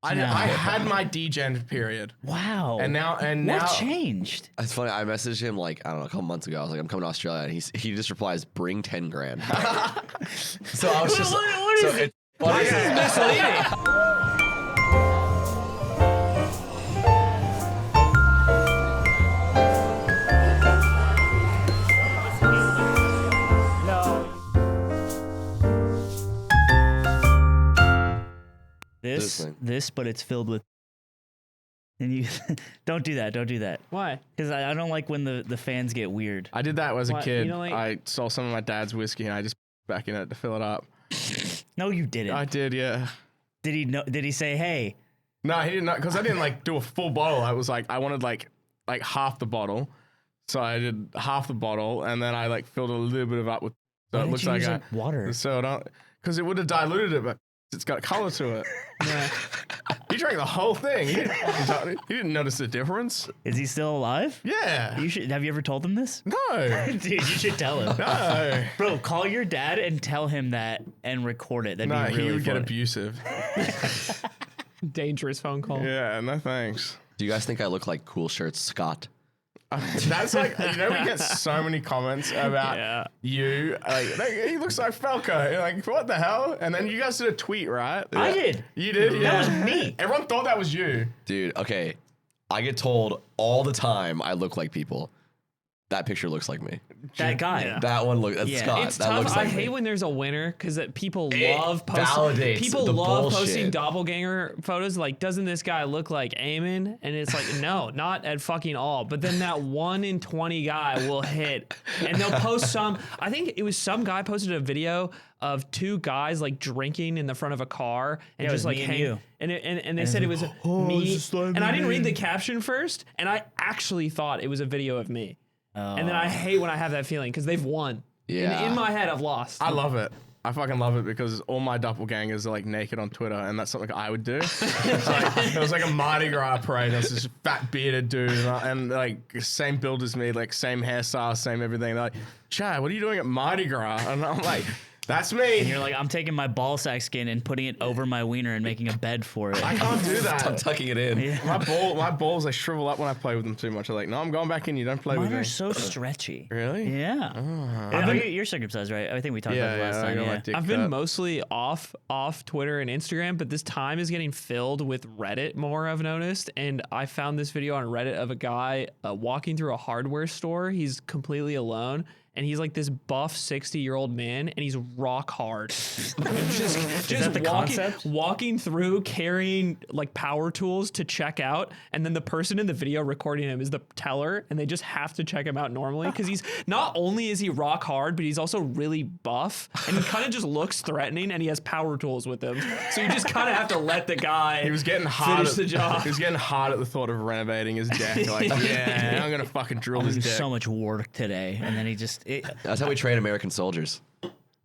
I had my degen period. Wow. And now what changed? It's funny. I messaged him like, I don't know, a couple months ago. I was like, I'm coming to Australia. And he just replies, bring 10 grand. So I was just what is it? This is misleading. This, but it's filled with. And you don't do that. Why? Because I don't like when the fans get weird. I did that as a kid. You know, like, I saw some of my dad's whiskey and I just back in it to fill it up. No, you didn't. I did, yeah. Did he know? Did he say, "Hey"? No, he didn't. Because I didn't like do a full bottle. I was like, I wanted like half the bottle, so I did half the bottle, and then I like filled a little bit of up with. So it looks like water. So don't, because it would have diluted it, but it's got color to it. Yeah. He drank the whole thing. He didn't notice the difference. Is he still alive? Yeah. You should. Have you ever told him this? No. Dude, you should tell him. No. Bro, call your dad and tell him that and record it. That'd be really he would get funny. abusive. Dangerous phone call. Yeah, no thanks. Do you guys think I look like Cool Shirts Scott? That's like, we get so many comments about you. Like, he looks like Falco. You're like, what the hell? And then you guys did a tweet, right? I did. You did? Yeah. That was me. Everyone thought that was you. Dude, okay. I get told all the time I look like people. That picture looks like me. That guy. Yeah. That one looks. That's Scott. It's that tough. looks like I hate me. when there's a winner because people It love posting. validates People the love bullshit. posting doppelganger photos. Like, doesn't this guy look like Eamon? And it's like, no, not at fucking all. But then that 1 in 20 guy will hit, and they'll post some. I think it was some guy posted a video of 2 guys like drinking in the front of a car and just like hanging. And they said it was me. And I didn't read the caption first, and I actually thought it was a video of me. And then I hate when I have that feeling because they've won. Yeah. In my head, I've lost. I love it. I fucking love it because all my doppelgangers are like naked on Twitter, and that's something I would do. It was like a Mardi Gras parade. There's this fat bearded dude, and like same build as me, like same hairstyle, same everything. They're like, Chad, what are you doing at Mardi Gras? And I'm like, that's me. And you're like, I'm taking my ball sack skin and putting it over my wiener and making a bed for it. I can't do I'm that. tucking it in. Yeah. My balls, they shrivel up when I play with them too much. I'm like, no, I'm going back in. You don't play with Mine me. are so stretchy. Really? Yeah. You're circumcised, right? I think we talked about it last I time. got my Yeah. dick I've been cut. mostly off Twitter and Instagram, but this time is getting filled with Reddit more, I've noticed. And I found this video on Reddit of a guy walking through a hardware store. He's completely alone. And he's like this buff 60-year-old man, and he's rock hard. just that the concept? walking through, carrying like power tools to check out, and then the person in the video recording him is the teller, and they just have to check him out normally because he's not only is he rock hard, but he's also really buff, and he kind of just looks threatening, and he has power tools with him. So you just kind of have to let the guy. He was getting hard. Finish the job. He was getting hard at the thought of renovating his deck. Like, yeah, I'm gonna fucking drill I'm this gonna do deck. so much work today, and then he just That's how we train American soldiers.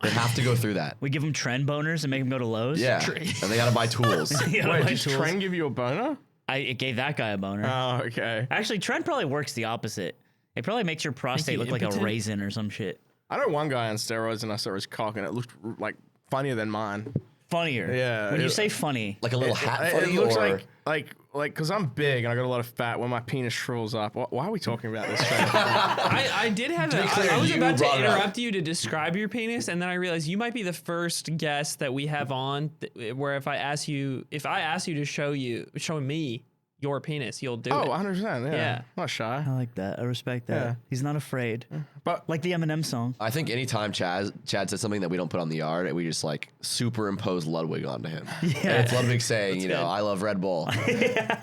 They have to go through that. we give him trend boners and make him go to Lowe's. Yeah. And they got to buy tools. Yeah, Wait, my did tools. Trent give you a boner? It gave that guy a boner. Oh, okay. Actually, trend probably works the opposite. It probably makes your prostate look like a impotent? raisin or some shit. I know one guy on steroids, and I saw his cock, and it looked like funnier than mine. Funnier. Yeah, When you it- say funny, Like a little hat It funny looks or... like because I'm big and I got a lot of fat. When my penis shrivels up, why are we talking about this? I did have To be clear, I was you about to brought it up. interrupt you to describe your penis, and then I realized you might be the first guest that we have on where if I ask you to show me your penis, you'll do Oh, it. 100%. Yeah. Yeah. I'm not shy. I like that. I respect that. Yeah. He's not afraid. But Like the Eminem song. I think anytime Chad says something that we don't put on the yard, we just like superimpose Ludwig onto him. Yeah. And it's Ludwig saying, you know, good. I love Red Bull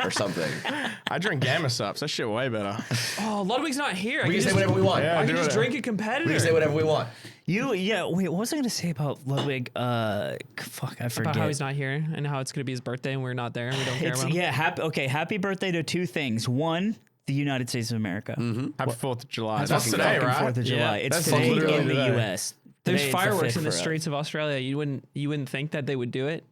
or something. I drink Gamma Sups. That shit way better. Oh, Ludwig's not here. We can say whatever we want. Yeah. I can do just it. drink a competitor. We can say whatever we want. Wait, what was I going to say about Ludwig? Fuck, I forget. About how he's not here and how it's gonna be his birthday and we're not there and we don't care about him. Yeah, happy birthday to 2 things. One, the United States of America. Happy 4th of July. That's That's fucking today, fucking right? 4th of July. Yeah. It's That's today literally in the today. U.S. There's Today it's the fireworks 5th in the for us. streets of Australia. You wouldn't think that they would do it,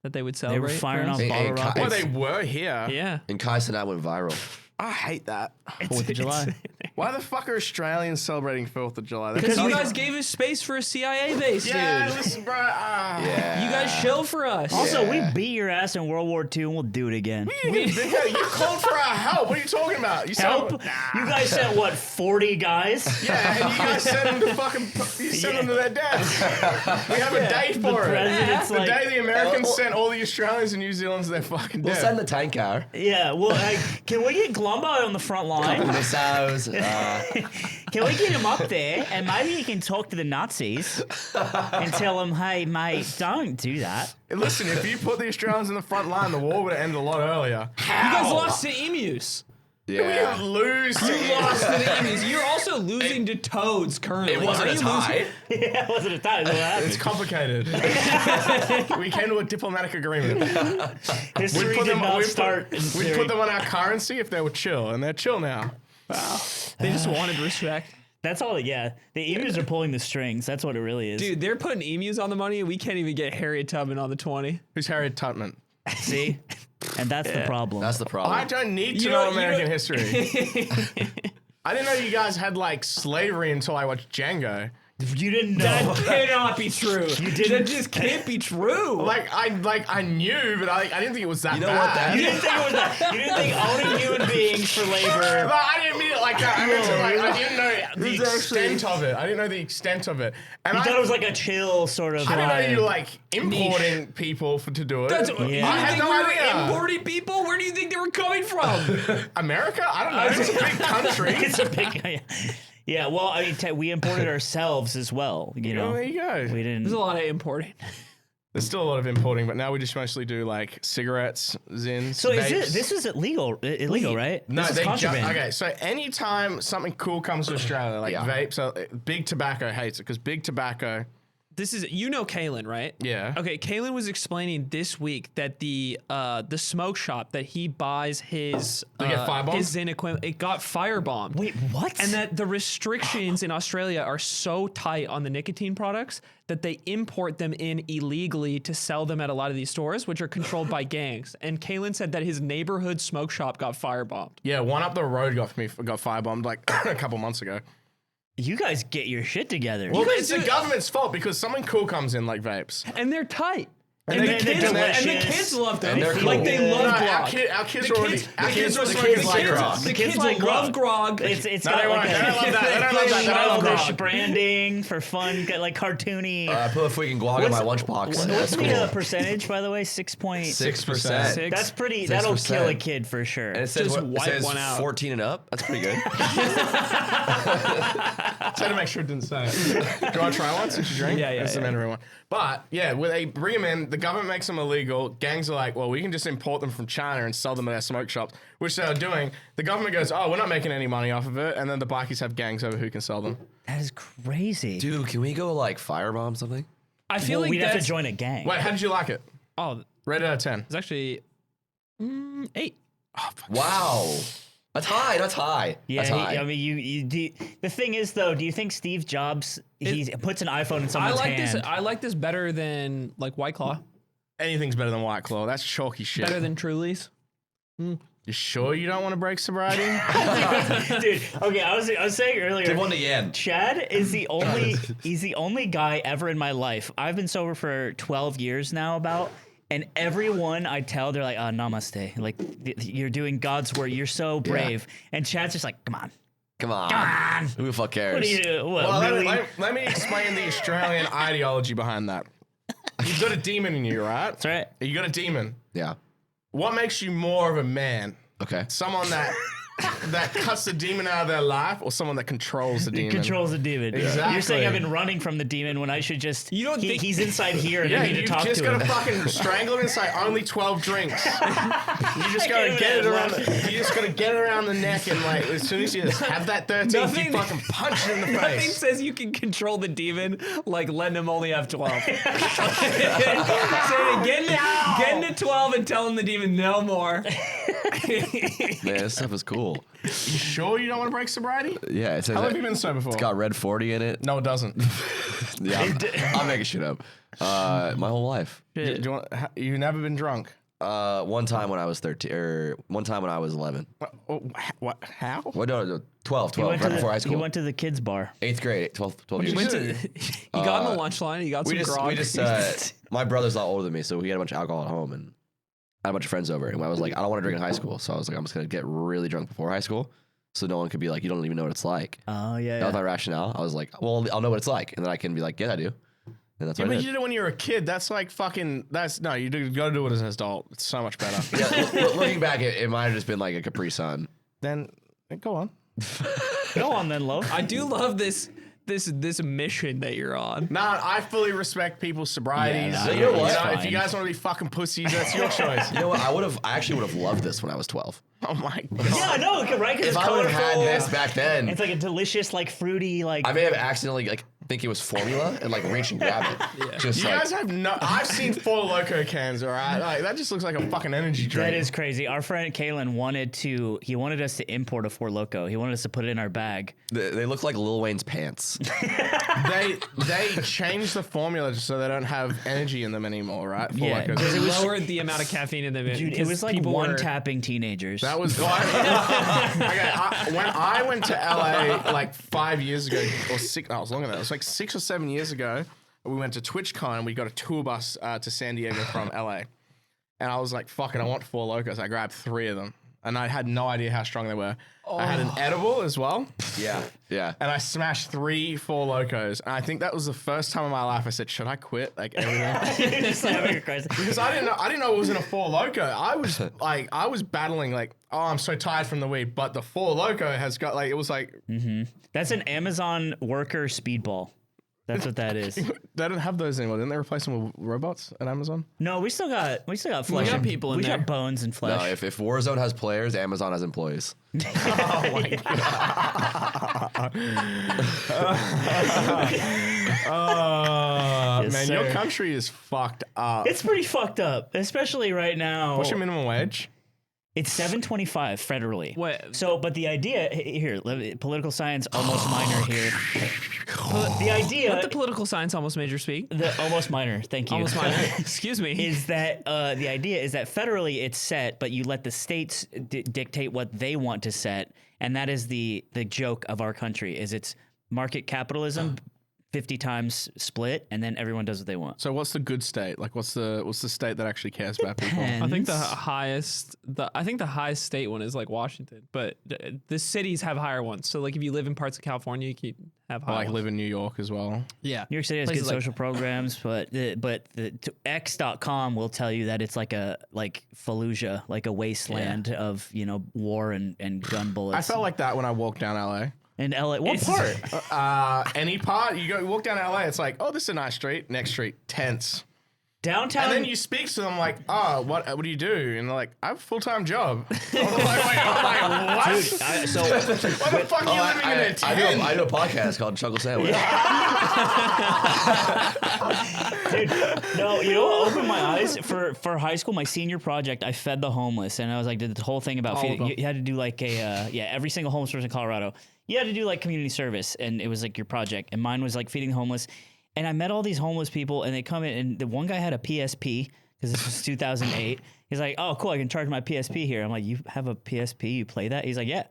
that they would celebrate. They were firing for us. off Hey, bottle hey, rockets. Well, they were here. Yeah. And Kai Cenat went viral. I hate that. 4th of July. Why the fuck are Australians celebrating 4th of July? Because you guys gave us space for a CIA base, yeah, dude. listen, bro. You guys show for us. Also, we beat your ass in World War II, and we'll do it again. You called for our help. What are you talking about? You Help? Said, You guys sent what, 40 guys? yeah, and you guys sent them to fucking. You sent them to their deaths. We have a day for it. president's The like- day the Americans sent all the Australians and New Zealanders to their fucking We'll death. send the tank car. Yeah, well, can we get Columbo on the front line? Missiles. Can we get him up there and maybe he can talk to the Nazis and tell them, hey, mate, don't do that. Listen, if you put the Australians in the front line, the war would have ended a lot earlier. You guys lost to emus. We didn't lose. To You lost to the emus. You're also losing to toads currently. It wasn't Are a you tie. losing- Yeah, it wasn't a time. It's complicated. We came to a diplomatic agreement. History did not start in We'd theory. put them on our currency if they were chill, and they're chill now. They just wanted respect. That's all, yeah. The emus are pulling the strings. That's what it really is. Dude, they're putting emus on the money, and we can't even get Harriet Tubman on the 20. Who's Harriet Tubman? See? And that's the problem. That's the problem. I don't need to You know don't- you American don't- history. I didn't know you guys had like slavery until I watched Django. You didn't know. That cannot be true. You didn't- That just can't be true. I knew, but I didn't think it was that You know bad. what that You didn't think it was that. You didn't think owning human beings for No, labor. I didn't mean it like that. I meant to, I didn't know the extent of it. I didn't know the extent of it. And You I thought it was like a chill sort of. I didn't know vibe. you were like importing people to do it. That's, Yeah. You I had think no we were idea. importing people? Where do you think they were coming from? America? I don't know. It's a big country. It's a big. Yeah, well, I mean, we imported ourselves as well. You know, Well, there you go. we didn't. There's a lot of importing. There's still a lot of importing, but now we just mostly do like cigarettes, zins. So is vapes. this is illegal, right? No, this is they contraband. okay. So anytime something cool comes to Australia, like Yeah. vapes, big tobacco hates it because big tobacco. This is, you know, Kalen, right? Yeah. Okay, Kalen was explaining this week that the smoke shop that he buys his They get firebombed? his Zin equipment, it got firebombed. Wait, what? And that the restrictions in Australia are so tight on the nicotine products that they import them in illegally to sell them at a lot of these stores, which are controlled by gangs. And Kalen said that his neighborhood smoke shop got firebombed. Yeah, one up the road got firebombed like a couple months ago. You guys get your shit together. Well, it's the government's fault because something cool comes in like vapes. And they're tight. And And, they're the delicious. kids love them. And they're Like cool. they love No, grog. our kids The are already. kids- Our the kids kids are the smoking kids like cigarettes. grog. The kids like love grog. It's No, got they like won't. They don't love that. They don't love that. They love childish grog. branding for fun, got like cartoony. I put a freaking guac in my lunchbox. What's That's the cool. percentage, by the way? 6.6. 6%. Six. That's pretty. That'll 6%. kill a kid for sure. And it says, Just what, it wipe says one out. 14 and up. That's pretty good. Try to make sure it didn't say it. Do you want to try one since you drink? Yeah, yeah, It's the yeah. mandatory one. But yeah, when they bring them in, the government makes them illegal. Gangs are like, well, we can just import them from China and sell them at our smoke shops, which they are doing. The government goes, oh, we're not making any money off of it. And then the bikies have gangs over who can sell them. That is crazy. Dude, can we go like firebomb something? I feel well, like we'd have to that's, join a gang. Wait, how did you like it? oh, Rated out of 10. it's actually 8. Wow. That's high. That's high. Yeah, That's high. I mean, you do. The thing is, though, do you think Steve Jobs he puts an iPhone in I someone's like hand? this. I like this better than like White Claw. Anything's better than White Claw. That's chalky shit. Better than Truly's. You sure you don't want to break sobriety? Dude, okay, I was saying earlier. Give one to Yan. Chad is the only he's the only guy ever in my life. I've been sober for 12 years now and everyone I tell, they're like, oh, namaste. Like, you're doing God's work. You're so brave. And Chad's just like, come on. Come on. Come on. Who the fuck cares? What do you do? What, Well, really? let me explain the Australian ideology behind that. You've got a demon in you, right? That's right. You got a demon. Yeah. What makes you more of a man? Okay. Someone that cuts the demon out of their life, or someone that controls the demon? Controls the demon. Exactly. You're saying I've been running from the demon when I should just. You don't think- he's inside here and Yeah, I need to you've talk just to got him. to fucking strangle him and say only 12 drinks. You just got to can't get it even around. laugh. You just got to get it around the neck, and like as soon as you just have that 13th, Nothing- you fucking punch it in the Nothing face. says you can control the demon like letting him only have 12. Say get into 12 and tell him the demon no more. Man, this stuff is cool. You sure you don't want to break sobriety? Yeah. It says How long that- have you been sober for? It's got red 40 in it. No, it doesn't. Yeah. I'm making shit up. My whole life. Do you want, you've never been drunk. One time when I was 13, or one time when I was 11. What? How? What? No, 12, He went, right to before high he school. went to the kids bar. 8th grade, 12 He years. went to. He got on the lunch line. He got some grog. We just my brother's a lot older than me, so he had a bunch of alcohol at home, and I had a bunch of friends over, and I was like, I don't want to drink in high school, so I was like, I'm just gonna get really drunk before high school, so no one could be like, you don't even know what it's like. Oh yeah. That was my rationale. I was like, well, I'll know what it's like, and then I can be like, yeah, I do, and that's Yeah, what I but did. you did it when you were a kid. That's like fucking. That's no. You gotta do it as an adult. It's so much better. Looking back, it might have just been like a Capri Sun. Then go on. Go on then, Lo. I do love this mission that you're on. Nah, I fully respect people's sobrieties. Yeah, nah, you know what? If fine. you guys want to be fucking pussies, that's your choice. You know what? I actually would have loved this when I was 12. Oh my god. Yeah, I know, right? 'Cause If it's I would have had colorful. this back then, It's like a delicious, like fruity, like. I may have accidentally like think it was formula and like reach and grab it. Just You like, guys have no. I've seen Four Loko cans. All right, like that just looks like a fucking energy drink. That is crazy. Our friend Kalen wanted us to import a Four Loko. He wanted us to put it in our bag. they look like Lil Wayne's pants. They changed the formula just so they don't have energy in them anymore, right? Four Yeah, Locos. because it was Lowered the amount of caffeine in them. dude, it was like one-tapping teenagers. That was when I went to LA like 5 years ago or six. No, it was longer than that. It was like 6 or 7 years ago. We went to TwitchCon. We got a tour bus to San Diego from LA, and I was like, "Fuck it, I want Four Locos." I grabbed 3 of them, and I had no idea how strong they were. I had an edible as well, Yeah. and I smashed 3 Four Locos. And I think that was the first time in my life I said, "Should I quit?" Like everything. Just having a crisis. Because I didn't know it was in a Four Loco. I was battling like, oh, I'm so tired from the weed, but the Four Loco has got like, it was like, That's an Amazon worker speedball. That's what that is. they don't have those anymore. Didn't they replace them with robots at Amazon? No, we still got flesh. got and- people in we there. got bones and No, flesh. if Warzone has players, Amazon has employees. Oh my god. Yes, Man, your sir. country is fucked up. It's pretty fucked up, especially right now. What's your minimum wage? It's $7.25 federally. What? So, but the idea here, political science, almost minor here. The idea, Let the political science almost major speak. the almost minor. Thank you. Almost minor. Excuse me. Is that the idea is that federally it's set, but you let the states dictate what they want to set, and that is the joke of our country. Is it's market capitalism, 50 times split, and then everyone does what they want. So what's the good state? Like what's the state that actually cares about people? I think the highest state one is like Washington, but the cities have higher ones. So like if you live in parts of California, you can have I higher like ones. live in New York as well. Yeah. New York City has good Places like social programs, but X.com will tell you that it's like a Fallujah, like a wasteland of war and gun bullets. I felt like that when I walked down LA. in LA. What part? Any part you walk down LA, it's like, oh, this is a nice street. Next street, tense. Downtown. And then you speak to them like, oh, what do you do? And they're like, I have a full-time job. I'm like, what? Dude, so Why the fuck are you living in a tent? I do a podcast called Chuckle Sandwich. dude, no, you know what opened my eyes for high school? My senior project, I fed the homeless, and I was like, did the whole thing about All of feeding. them. You had to do like every single homeless person in Colorado. You had to do like community service, and it was like your project. And mine was like feeding the homeless. And I met all these homeless people, and they come in, and the one guy had a PSP because this was 2008. He's like, "Oh, cool! I can charge my PSP here." I'm like, "You have a PSP? You play that?" He's like, "Yeah."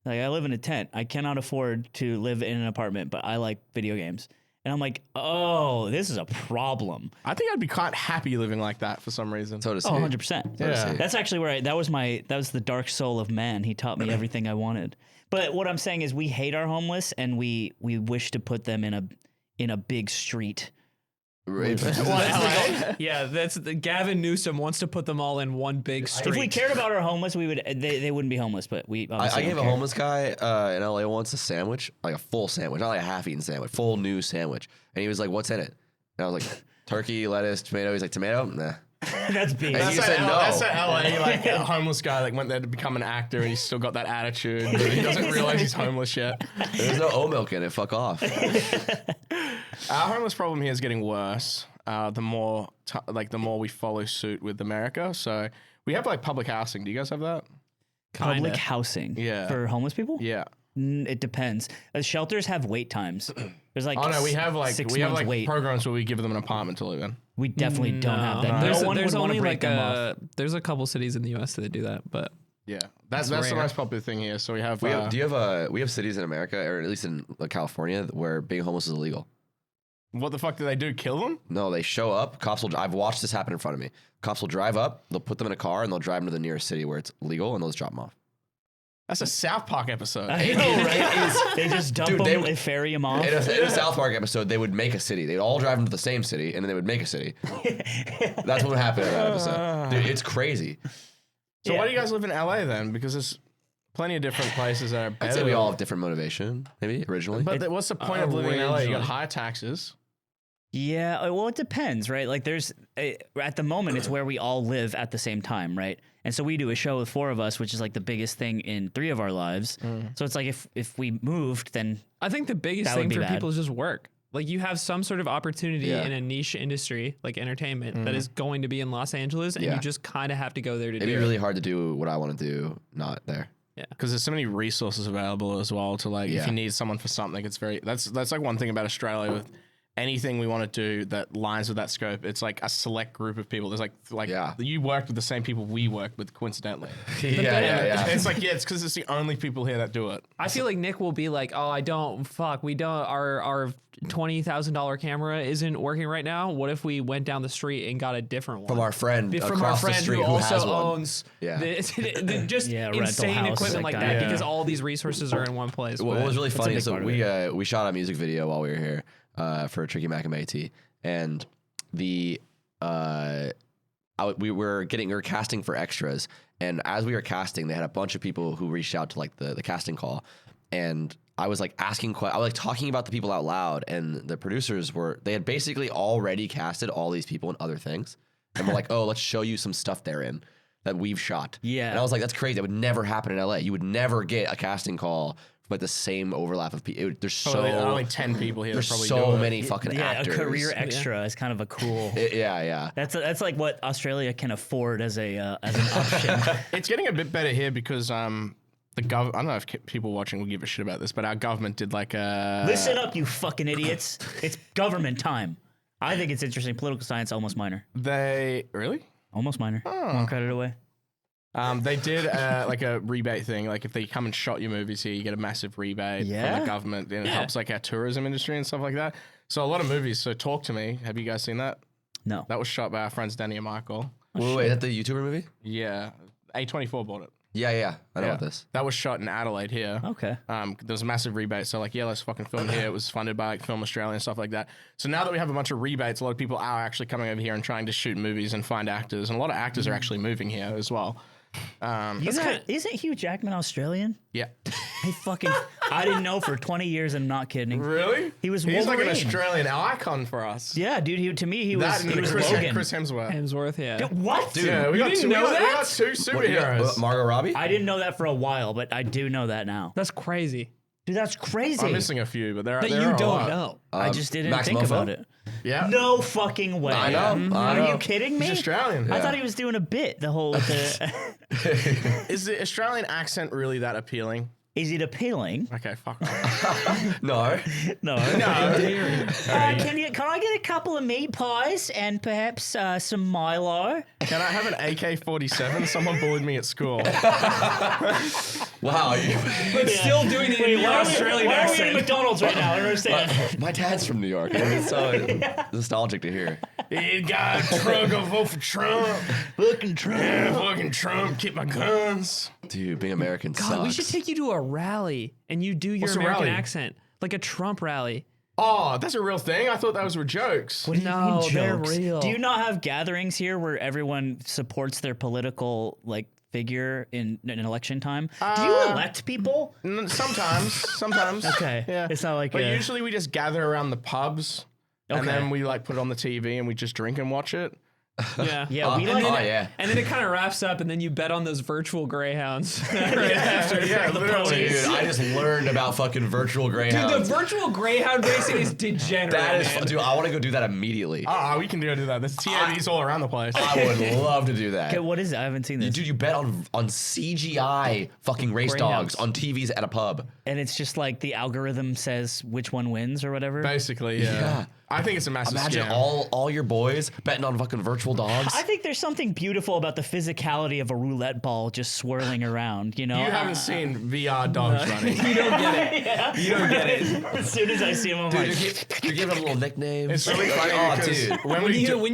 Like, I live in a tent. I cannot afford to live in an apartment, but I like video games. And I'm like, "Oh, this is a problem." I think I'd be quite happy living like that for some reason. So does Oh, he. 100%. Yeah. That's actually where that was the dark soul of man. He taught me everything I wanted. But what I'm saying is we hate our homeless, and we wish to put them in a big street. Yeah, that's Gavin Newsom wants to put them all in one big street. If we cared about our homeless, they wouldn't be homeless, but we I obviously gave a don't care. homeless guy in LA once a sandwich, like a full sandwich, not like a half-eaten sandwich, full new sandwich. And he was like, "What's in it?" And I was like, "Turkey, lettuce, tomato." He's like, "Tomato? Nah." That's big. Hey, you said no. That's an LA like a homeless guy like went there to become an actor and he's still got that attitude. He doesn't realize he's homeless yet. There's no oat milk in it. Fuck off. Our homeless problem here is getting worse. The more we follow suit with America. So we have like public housing. Do you guys have that? Public housing Yeah. for homeless people? Yeah. It depends. Shelters have wait times. There's like Oh no, we have 6 we have months like wait. programs where we give them an apartment to live in. We definitely don't have that. There's, No one there's would want only to break like them off. there's a couple cities in the U.S. that do that, but Yeah, that's the rare. most popular thing here. So we have. We have cities in America, or at least in California, where being homeless is illegal. What the fuck do they do? Kill them? No, they show up. Cops will. I've watched this happen in front of me. Cops will drive up. They'll put them in a car and they'll drive them to the nearest city where it's legal, and they'll just drop them off. That's a South Park episode. I know, right? They just dump Dude, them, they ferry them off. In a South Park episode, they would make a city. They'd all drive them to the same city, and then they would make a city. That's what would happen in that episode. Dude, it's crazy. So Yeah. why do you guys live in LA then? Because there's plenty of different places that are better. I'd say we all have different motivation, maybe originally. But what's the point of living in LA? You got originally. higher taxes. Yeah, well, it depends, right? Like, there's at the moment, it's where we all live at the same time, right? And so we do a show with 4 of us, which is like the biggest thing in 3 of our lives. So it's like if we moved, then I think the biggest That would thing be for bad. people is just work. Like you have some sort of opportunity Yeah. in a niche industry like entertainment that is going to be in Los Angeles, and Yeah. you just kind of have to go there to It'd do be it. really hard to do what I want to do, not there. Because there's so many resources available as well to like if Yeah. you need someone for something, it's very that's like one thing about Australia with anything we want to do that lines with that scope. It's like a select group of people. There's like Yeah. you worked with the same people we worked with coincidentally. yeah. It's like it's because it's the only people here that do it. I feel like Nick will be like, "Oh, we don't. Our $20,000 camera isn't working right now. What if we went down the street and got a different one From our friend From across our the friend street who who has also one. owns Yeah. just Yeah, rental insane house equipment like like that. that Yeah. because all these resources are in one place." What was really funny big is so part of we shot a music video while we were here for Tricky Macamay Tea, and we were casting for extras, and as we were casting, they had a bunch of people who reached out to like the casting call, and I was like I was like talking about the people out loud, and the producers they had basically already casted all these people in other things, and we're like, oh, let's show you some stuff they're in that we've shot. Yeah. And I was like, that's crazy. That would never happen in LA. You would never get a casting call from like the same overlap of people. There's so Only 10 people here. there's that probably so do it. many fucking yeah, actors. a career extra is kind of a cool. Yeah. That's like what Australia can afford as an option. It's getting a bit better here because the I don't know if people watching will give a shit about this, but our government did like a Listen up, you fucking idiots! It's government time. I think it's interesting. Political science, almost minor. They really. Almost minor. One credit away. They did like a rebate thing. Like if they come and shot your movies here, you get a massive rebate from Yeah? the government, and it helps like our tourism industry and stuff like that. So a lot of movies. So Talk to Me. Have you guys seen that? No. That was shot by our friends Danny and Michael. Wait, is that the YouTuber movie? Yeah, A24 bought it. Yeah. I know Yeah. about this. That was shot in Adelaide here. Okay. There was a massive rebate, so like, yeah, let's fucking film here. It was funded by like Film Australia and stuff like that. So now that we have a bunch of rebates, a lot of people are actually coming over here and trying to shoot movies and find actors, and a lot of actors are actually moving here as well. Isn't Hugh Jackman Australian? Yeah, He fucking. I didn't know for 20 years. I'm not kidding. really? He was He's like an Wolverine. Australian icon for us. Yeah, dude. To me, he was. That and He was Chris Logan. Hemsworth. Hemsworth, yeah. What? Yeah, we got didn't two. know We that? got 2 superheroes. Margot Robbie? I didn't know that for a while, but I do know that now. That's crazy. Dude, that's crazy. I'm missing a few, but there That there you are a don't lot. know. I just didn't Max think Mofo? about it. Yeah, No fucking way. I know. I Are know. you kidding me? he's Australian. I thought he was doing a bit the whole. Is the Australian accent really that appealing? Is it appealing? Okay, fuck off. No. No. No. Can I get a couple of meat pies and perhaps some Milo? Can I have an AK-47? Someone bullied me at school. Wow. But still doing it in your Australian why are we accent. at McDonald's right now? I don't understand. My dad's from New York. It's so nostalgic to hear. You got Trump, go vote for Trump. Fucking Trump. Yeah, fucking Trump, keep my guns. Dude, being American sucks. God, we should take you to a rally and you do your What's a American rally? accent. Like a Trump rally. Oh, that's a real thing? I thought those were jokes. What do you No, mean they're jokes? real. Do you not have gatherings here where everyone supports their political figure in election time? Do you elect people? Sometimes. Okay. Yeah. It's not like But a- usually we just gather around the pubs and Okay. then we like put it on the TV and we just drink and watch it. Yeah, we like. And then it kind of wraps up, and then you bet on those virtual greyhounds right after. Yeah, literally. Dude, I just learned about fucking virtual Dude, greyhounds. the virtual greyhound racing is degenerate. That is man. fun. Dude, I want to go do that immediately. We can do that. There's TABs all around the place. I would love to do that. Okay, what is it? I haven't seen this. Dude, you bet on CGI fucking race Greyhounds. dogs on TVs at a pub. And it's just like the algorithm says which one wins or whatever. Basically, yeah. I think it's a massive Imagine scam. all your boys betting on fucking virtual dogs. I think there's something beautiful about the physicality of a roulette ball just swirling around, you know? You haven't seen VR dogs running. You don't get it. You don't get it. As soon as I see him, I'm Dude, like, you're giving them little nicknames. It's really funny Oh, because dude. when When we you're we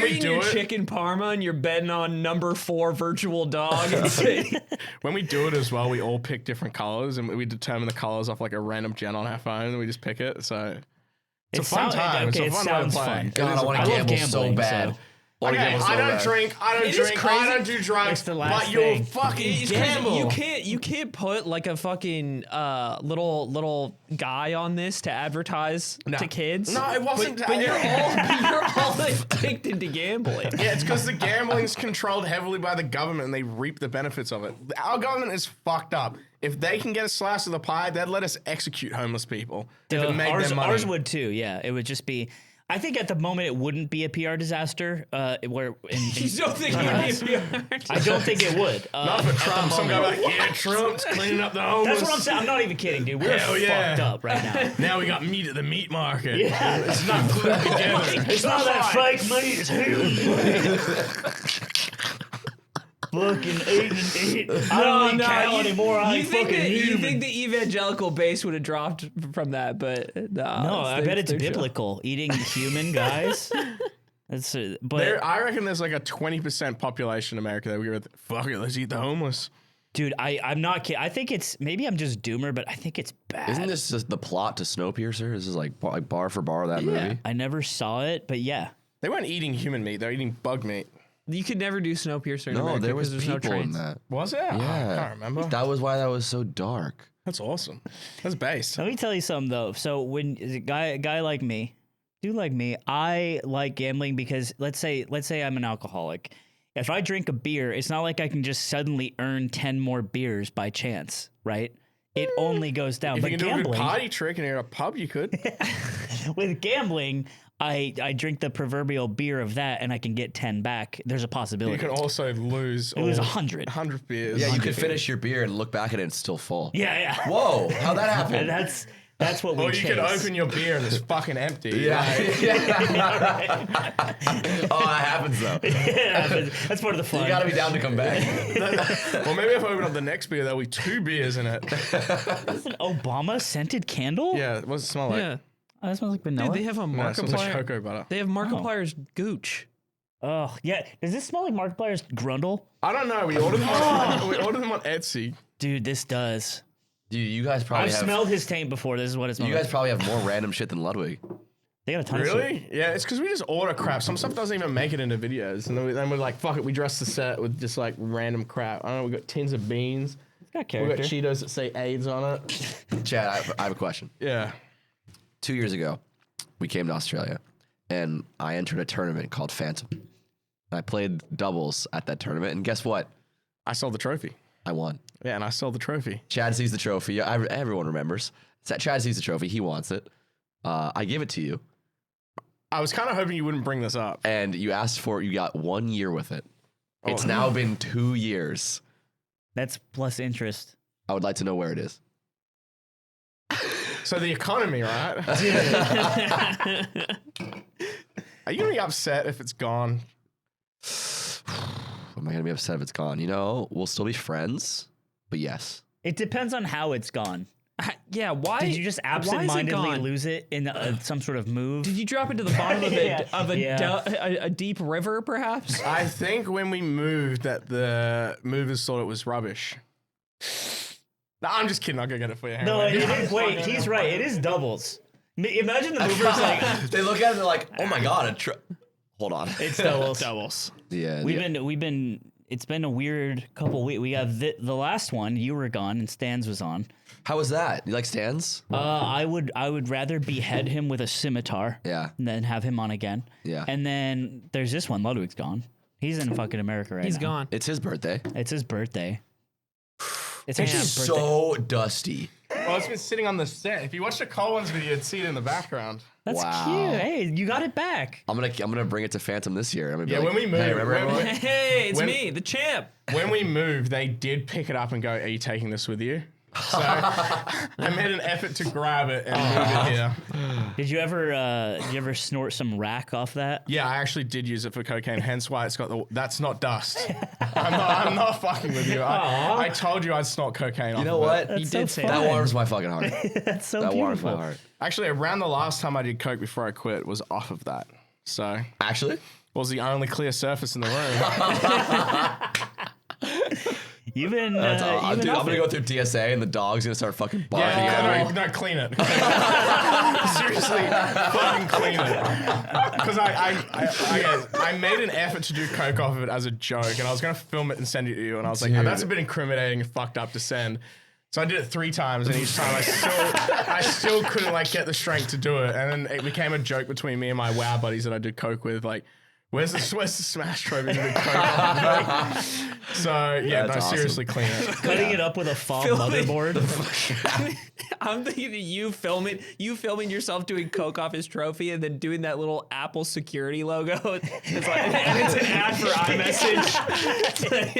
eating do your it, chicken parma and you're betting on number 4 virtual dog, it's when we do it as well, we all pick different colors and we determine the colors off like a random gen on our phone and we just pick it. So it's a fun time. Okay, it's a it fun way to sounds play. fun. God, I want I to love gamble so gambling, bad. so- Wanna Okay, gamble so I don't bad. drink. It is crazy. I don't do drugs. It's the last but you'll thing. fucking It's 'cause gamble. you can't put like a fucking little guy on this to advertise to kids. No, it wasn't. But you're all addicted to gambling. Yeah, it's because the gambling's controlled heavily by the government and they reap the benefits of it. Our government is fucked up. If they can get a slice of the pie, they'd let us execute homeless people. If it made them money. Ours would too, yeah. It would just be. I think at the moment it wouldn't be a PR disaster. Where You don't think it would be I don't think it would. Not for Trump. Some guy like, yeah, Trump's cleaning up the homeless. That's what I'm saying. I'm not even kidding, dude. We're Hell yeah. fucked up right now. Now we got meat at the meat market. Yeah. It's not glued together. It's not that fake money. It's human. Fucking eat. I don't eat cow anymore. I you ain't think fucking that, you human. think the evangelical base would have dropped from that, but nah, No, I bet it's their show. biblical. Eating human guys. That's but I reckon there's like a 20% population in America that we go, fuck it, let's eat the homeless. dude, I'm not kidding. I think it's maybe I'm just doomer, but I think it's bad. Isn't this just the plot to Snowpiercer? This is like bar for bar that movie. I never saw it, but yeah. They weren't eating human meat, they're eating bug meat. You could never do Snowpiercer in No, America there was because there's people no in trains. that. Was it? Yeah, I can't remember. That was why that was so dark. That's awesome. That's based. Let me tell you something though. So when a guy like me, I like gambling because let's say I'm an alcoholic. If I drink a beer, it's not like I can just suddenly earn 10 more beers by chance, right? It only goes down. If But you can do a good gambling, party trick and you're at a pub, you could. with gambling, I drink the proverbial beer of that and I can get 10 back. There's a possibility. You can also lose. It was 100. 100 beers. Yeah, you could finish your beer and look back at it and it's still full. Yeah. Whoa, how'd that happen? And that's what we Or you chase. could open your beer and it's fucking empty. Yeah. Oh, that happens though. That's part of the fun. You gotta be down to come back. Well, maybe if I open up the next beer, there'll be 2 beers in it. That's an Obama scented candle? Yeah, what does it smell like? Yeah, Oh, that smells like vanilla. dude, they have a No, it smells like Markiplier. cocoa butter. They have Markiplier's Gooch. Oh, yeah. Does this smell like Markiplier's Grundle? I don't know. We ordered them on Etsy. Dude, this does. Dude, you guys probably I've have smelled his taint before. This is what it smells you like. guys probably have more random shit than Ludwig. They got a ton of shit. Really? Yeah, it's because we just order crap. Some stuff doesn't even make it into videos. And then we're like, fuck it, we dress the set with just like random crap. I don't know, we got tins of beans. It's got We character. got Cheetos that say AIDS on it. Chad, I have a question. Yeah. 2 years ago, we came to Australia and I entered a tournament called Phantom. I played doubles at that tournament, and guess what? I sold the trophy. I won. Yeah, and I sold the trophy. Chad sees the trophy. Everyone remembers. Chad sees the trophy. He wants it. I give it to you, I was kind of hoping you wouldn't bring this up. and you asked for it. You got 1 year with it. It's Oh. now been 2 years. That's plus interest. I would like to know where it is. So the economy, right? Are you going to be upset if it's gone? Am I gonna be upset if it's gone? You know, we'll still be friends, but yes. It depends on how it's gone. Yeah, why Did you just why is it absentmindedly gone? lose it in some sort of move? Did you drop it to the bottom of Yeah. a deep river, perhaps? I think when we moved that the movers thought it was rubbish. No, I'm just kidding. I'll go get it for you. Hang No, on. it is, wait, he's right. It is doubles. Imagine the movers like They look at it and they're like, oh my god, hold on. it's doubles. Doubles. Yeah. We've been it's been a weird couple weeks. We got the last one. You were gone, and Stans was on. How was that? You like Stans? I would rather behead him with a scimitar. Yeah. Than have him on again. Yeah. And then there's this one. Ludwig's gone. He's in fucking America right now. He's gone. It's his birthday. It's his birthday. It's actually his birthday. So dusty. Well, it's been sitting on the set. If you watch the Collins video, you'd see it in the background. That's Wow. cute. Hey, you got it back. I'm gonna bring it to Phantom this year. I'm gonna be Yeah, like, when we move, hey, remember everyone? Hey, it's When- me, the champ. When we moved, they did pick it up and go, "Are you taking this with you?" So I made an effort to grab it and move it here. Did you ever snort some rack off that? Yeah, I actually did use it for cocaine. Hence why it's got the. That's not dust. I'm not fucking with you. I told you I'd snort cocaine. You know what? That's You so did say fun. That warms my fucking heart. That's so That warms beautiful. my heart. Actually, around the last time I did coke before I quit was off of that. So Actually, was the only clear surface in the room. You've been. dude, I'm off gonna it. go through TSA and the dog's gonna start fucking barking at Yeah, me. no, clean it. Seriously, fucking clean it. Because I made an effort to do coke off of it as a joke, and I was gonna film it and send it to you, and I was like, Dude. that's a bit incriminating and fucked up to send. So I did it 3 times, and each time I still couldn't like get the strength to do it, and then it became a joke between me and my WoW buddies that I did coke with, like. Where's the Smash trophy to do coke off of? So yeah, That's awesome. seriously, clean it. Cutting it up with a fob Filming. motherboard. I'm thinking that you filming yourself doing coke off his trophy and then doing that little Apple security logo. It's like, and it's an ad for iMessage.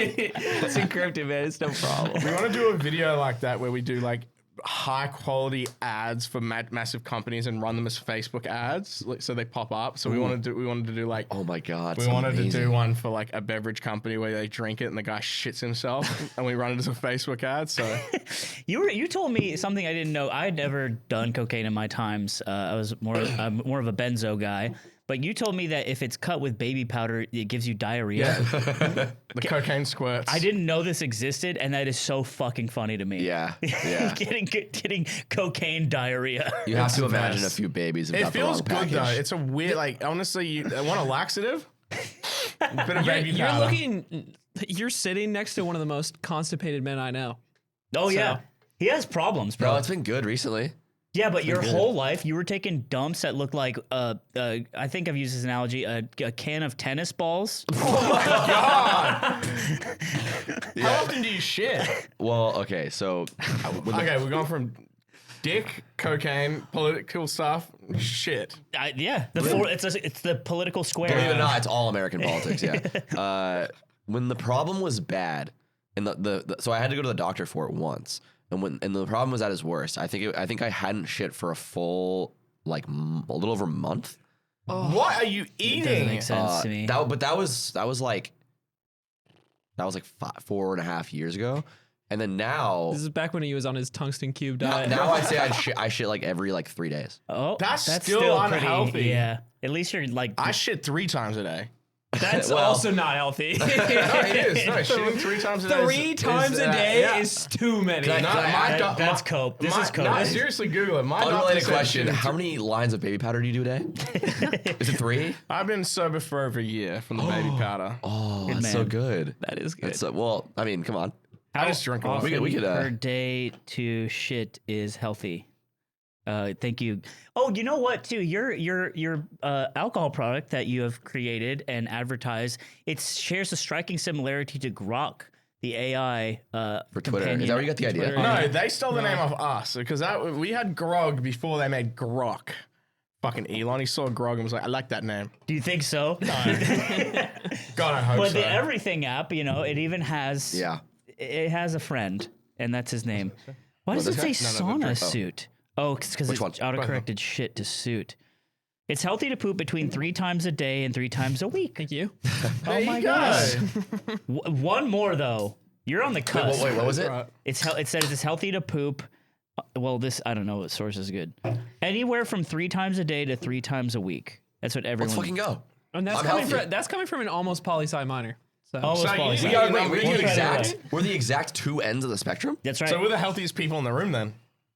It's encrypted, man. It's no problem. We want to do a video like that where we do like high quality ads for massive companies and run them as Facebook ads, like, so they pop up. So we wanted to do like Oh my god. we so wanted to amazing. do one for like a beverage company where they drink it and the guy shits himself, and we run it as a Facebook ad. So You told me something I didn't know. I had never done cocaine in my times. I was more of a benzo guy. But you told me that if it's cut with baby powder, it gives you diarrhea. the cocaine squirts. I didn't know this existed, and that is so fucking funny to me. Yeah. Yeah. getting cocaine diarrhea. You have to the imagine best. a few babies. Have It got the feels wrong good though. package. It's a weird, like honestly, you want a laxative? A bit of baby You're powder. you're sitting next to one of the most constipated men I know. Oh yeah, he has problems, bro. Bro, it's been good recently. Yeah, but your good. whole life you were taking dumps that looked like I think I've used this analogy, a can of tennis balls. How often do you shit? Well, okay, so Okay, we're going from dick, cocaine, political stuff, shit. It's the political square. believe it or not, it's all American politics. Yeah. When the problem was bad, and so I had to go to the doctor for it once, and the problem was at its worst. I think I hadn't shit for a full like a little over a month. What are you It doesn't eating? make sense to me. That was like 4.5 years ago, and then now This is back when he was on his tungsten cube now, diet. now I'd say I shit like every like 3 days. Oh, That's still unhealthy. Yeah, at least you're like. I shit 3 times a day. That's Well- also not healthy. No, it is. No, shitting 3 times a day. Three times a day yeah. is too many. Can I add- that's cope. This is cope. No, seriously, Google it. My doctor Unrelated said question: shitting how many lines of baby powder do you do a day? Is it 3? I've been sober for over a year from the baby powder. Oh, Good that's so man. good. That is good. That's well, I mean, come on. I just drink a lot. often We could, per day to shit is healthy. Thank you. Oh, you know what? Too your alcohol product that you have created and advertised, it shares a striking similarity to Grok, the AI For Twitter. Is that where you got the idea? Twitter. No, they stole the name off us because we had grog before they made grok. Fucking Elon, he saw grog and was like, I like that name. Do you think so? God, I hope But so. the Everything app, it even has Yeah. it has a friend, and that's his name. Why does this it say guy? No, the sauna drink- suit? Oh, because Which it's one? autocorrected shit to suit. It's healthy to poop between 3 times a day and 3 times a week. Thank you. There Oh my you go. gosh. One more though. You're on the cusp. Wait, what was it? Right. It says it's healthy to poop. Well, I don't know what source is good. Anywhere from 3 times a day to 3 times a week. That's what everyone. Let's fucking go. And that's I'm coming healthy. from an almost poli-sci minor. So Almost So you- poly- we are- Wait, we we're get the it exact. We're the exact 2 ends of the spectrum. That's right. So we're the healthiest people in the room then.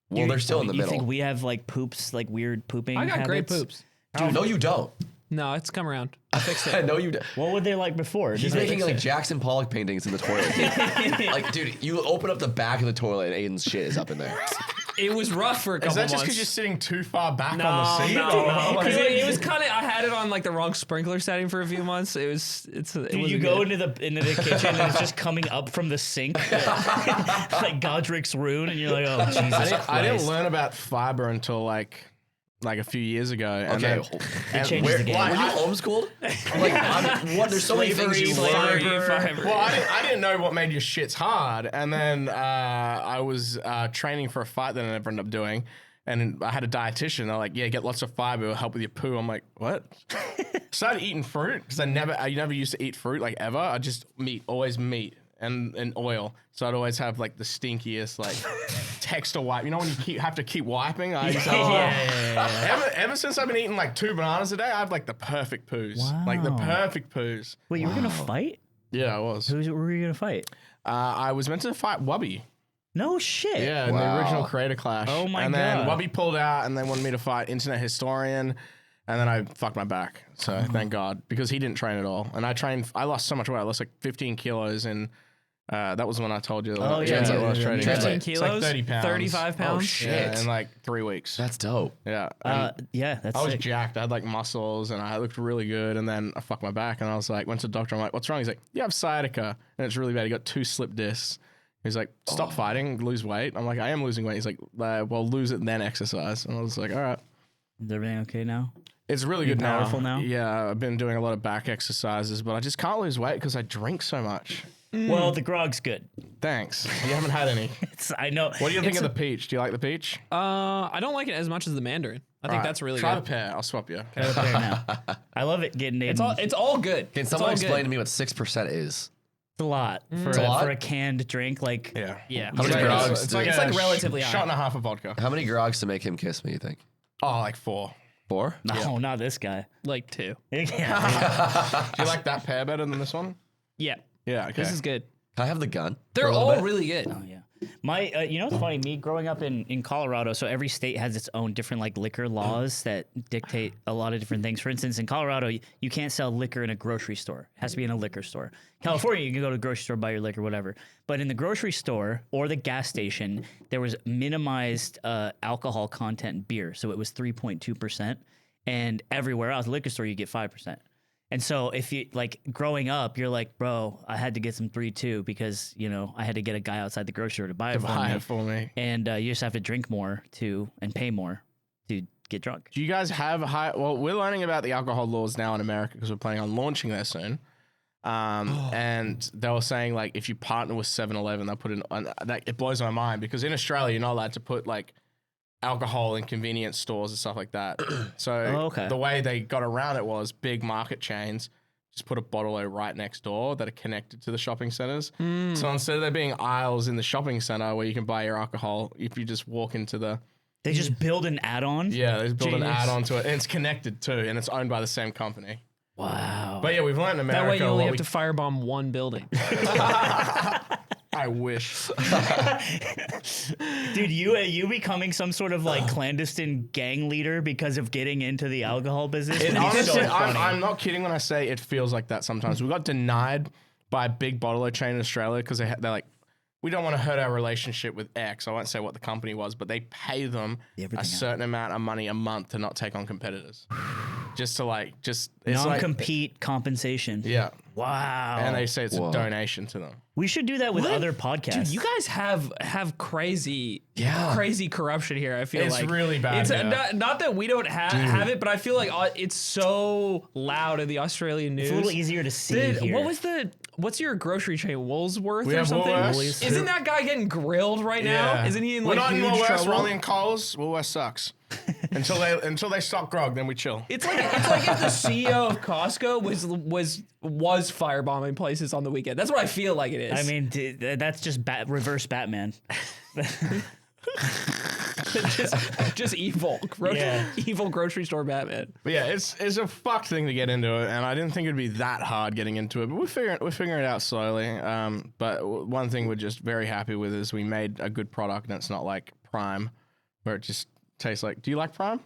Well, they're still in the you middle. think we have like poops, like weird pooping I got habits? great poops. No, you don't. No, it's come around. I fixed I it. know you. What were they like before? He's Did they- making like Jackson Pollock paintings in the toilet. Like, dude, you open up the back of the toilet and Aiden's shit is up in there. It was rough for a couple Is that just months. because you're sitting too far back No, on the seat? no. Or, like- 'Cause it was kind of. I had it on like the wrong sprinkler setting for a few months. It was. It Dude, was you go into the kitchen and it's just coming up from the sink, like Godric's rune, and you're like, oh Jesus Christ! I didn't learn about fiber until like a few years ago. And Okay. then- It changes the game. Were you homeschooled? Like, there's so many things you Slavery, learn. fiber. Well, I didn't know what made your shits hard, and then I was training for a fight that I never ended up doing, and I had a dietitian. They're like, "Yeah, get lots of fiber, it'll help with your poo." I'm like, "What?" Started eating fruit because I never used to eat fruit like ever. I just always meat and oil. So I'd always have like the stinkiest like texture wipe. You know when you have to keep wiping. I used to have, Ever since I've been eating like 2 bananas a day, I have like the perfect poos. Like the Wow. perfect poos. Wait, you were gonna fight? Yeah, I was. Who were you gonna fight? I was meant to fight Wubby. No shit. Yeah, in the Wow. original Creator Clash. Oh my and then God. Wubby pulled out, and they wanted me to fight Internet Historian, and then I fucked my back. So thank God, because he didn't train at all, and I lost so much weight. I lost like 15 kilos, and that was when I told you. Oh, yeah, Translate yeah, lost yeah, training. yeah. It's 15 like- kilos, It's like 30 pounds. 35 pounds. shit. Yeah, in like 3 weeks. That's dope. Yeah. Yeah, that's I was sick. jacked. I had like muscles and I looked really good. And then I fucked my back and I was like, went to the doctor. I'm like, what's wrong? He's like, you have sciatica and it's really bad. You got 2 slip discs. He's like, stop fighting, lose weight. I'm like, I am losing weight. He's like, well, lose it and then exercise. And I was like, all right. Is everything okay now? It's really You good powerful now? Yeah, I've been doing a lot of back exercises, but I just can't lose weight because I drink so much. Well, the grog's good. Thanks. You haven't had any. I know. What do you think of the peach? Do you like the peach? I don't like it as much as the mandarin. I think All right, that's really try good. the pear. I'll swap you. Right there now. I love it getting It's all good. Can It's someone all explain good. to me what 6% is? It's a lot for a lot? for a canned drink. Like Yeah. Yeah. How many It's like, grogs? it's like, It's a like relatively high. shot and a half of vodka. How many grogs to make him kiss me, you think? Oh, like 4. 4? no, not this guy. Like 2. Yeah. Do you like that pear better than this one? Yeah. Yeah, okay. This is good. Can I have the gun? They're for a little all bit? really good. Oh yeah. My, you know, it's funny. Me growing up in Colorado, so every state has its own different like liquor laws that dictate a lot of different things. For instance, in Colorado, you can't sell liquor in a grocery store. It has to be in a liquor store. California, you can go to the grocery store, buy your liquor, whatever. But in the grocery store or the gas station, there was minimized alcohol content in beer, so it was 3.2%. And everywhere else, liquor store, you get 5%. And so if you like growing up, you're like, bro, I had to get some 3.2 because, you know, I had to get a guy outside the grocery store to buy it for Buy me. it for me. And you just have to drink more and pay more to get drunk. Do you guys have well, we're learning about the alcohol laws now in America because we're planning on launching there soon. And they were saying like if you partner with 7-Eleven, they'll put in that. It blows my mind because in Australia, you're not allowed to put like alcohol in convenience stores and stuff like that. So okay. the way they got around it was big market chains just put a bottle right next door that are connected to the shopping centers. So instead of there being aisles in the shopping center where you can buy your alcohol, if you just walk into the They just build an add-on. they just build an Genius. add-on to it, and it's connected too, and it's owned by the same company. Wow. But yeah, we've learned in America. That way you only what have to firebomb one building. I wish. Dude, you becoming some sort of like clandestine gang leader because of getting into the alcohol business? And would be honestly, so funny. I'm not kidding when I say it feels like that sometimes. We got denied by a big bottler chain in Australia because they're like, we don't want to hurt our relationship with X. I won't say what the company was, but they pay them Everything a out. certain amount of money a month to not take on competitors. Just to it's Non-compete compensation. yeah. Wow. And they say it's Whoa. a donation to them. We should do that with What? other podcasts. Dude, you guys have crazy, Yeah. crazy corruption here. I feel It's like really bad, It's yeah. not that we don't have it, but I feel like it's so loud in the Australian news. It's a little easier to see Dude, here. what's your grogrocery chain? Woolsworth We or have something? Woolworths. Isn't that guy getting grilled right now? Isn't he in We're like not in huge Woolworths, trouble? we're only in Coles. Woolworths sucks. until they stop grog, then we chill. It's like if the CEO of Costco was firebombing places on the weekend. That's what I feel like it is. I mean, that's just reverse Batman. just evil, Yeah. evil grocery store Batman. But yeah, it's a fucked thing to get into it, and I didn't think it'd be that hard getting into it. But we're figuring it out slowly. But one thing we're just very happy with is we made a good product, and it's not like Prime, where it just tastes like. Do you like Prime?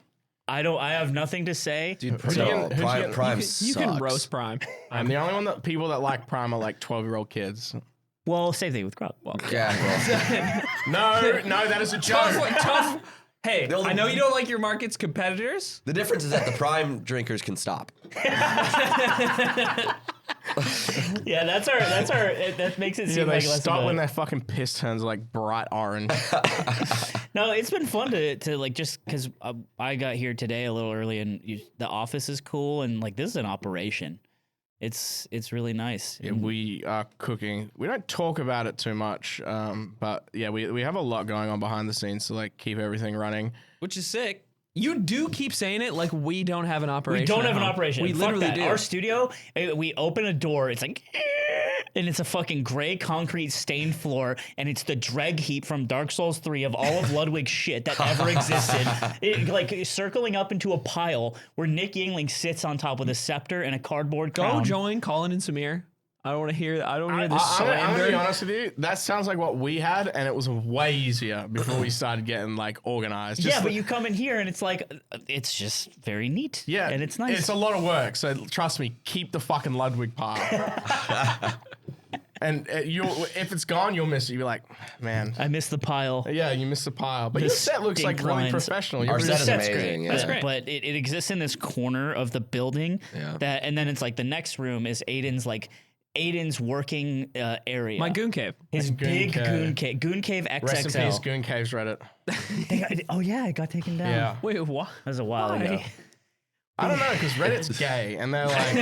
I have nothing to say. Dude, Who'd you no, get- who'd you Prime, get- Prime You can sucks. roast Prime. I'm the only one that people that like Prime are like 12-year-old kids. Well, same thing with Grog. Yeah, No, that is a joke. Tough. Hey, I know you don't like your market's competitors. the difference is that the Prime drinkers can stop. Yeah, that makes it Yeah, seem they like less stop of when a, their fucking piss turns like bright orange. No, it's been fun to like just because I got here today a little early and the office is cool and like this is an operation. It's really nice. Yeah, we are cooking. We don't talk about it too much, but yeah, we have a lot going on behind the scenes to like keep everything running. Which is sick. You do keep saying it like we don't have an operation. We don't at have an home. operation. We Fuck literally that. do. Our studio, we open a door, it's like, and it's a fucking gray concrete stained floor, and it's the dreg heap from Dark Souls 3 of all of Ludwig's shit that ever existed. Like circling up into a pile where Nick Yingling sits on top with a scepter and a cardboard Go crown. join Colin and Samir. I don't want to hear. I don't hear this I'm gonna be slander. honest with you. That sounds like what we had, and it was way easier before we started getting like organized. Yeah, Just but you come in here and it's like, it's just very neat. yeah, And it's nice. It's a lot of work, so trust me. Keep the fucking Ludwig pile. And if it's gone, you'll miss it. You'll be like, man. I miss the pile. Yeah, you missed the pile. But The your set looks like stink really lines. professional. Our You're set really- is Set's amazing. great. Yeah. That's great. But it exists in this corner of the building. Yeah. And then it's like the next room is Aiden's working area. My goon cave. His Goon big Cave. goon cave. Goon cave Rest in peace, XXL. Goon Caves Reddit. Oh yeah, it got taken down. Yeah. Wait, what? That was a while Why? ago. I don't know, because Reddit's gay, and they're like,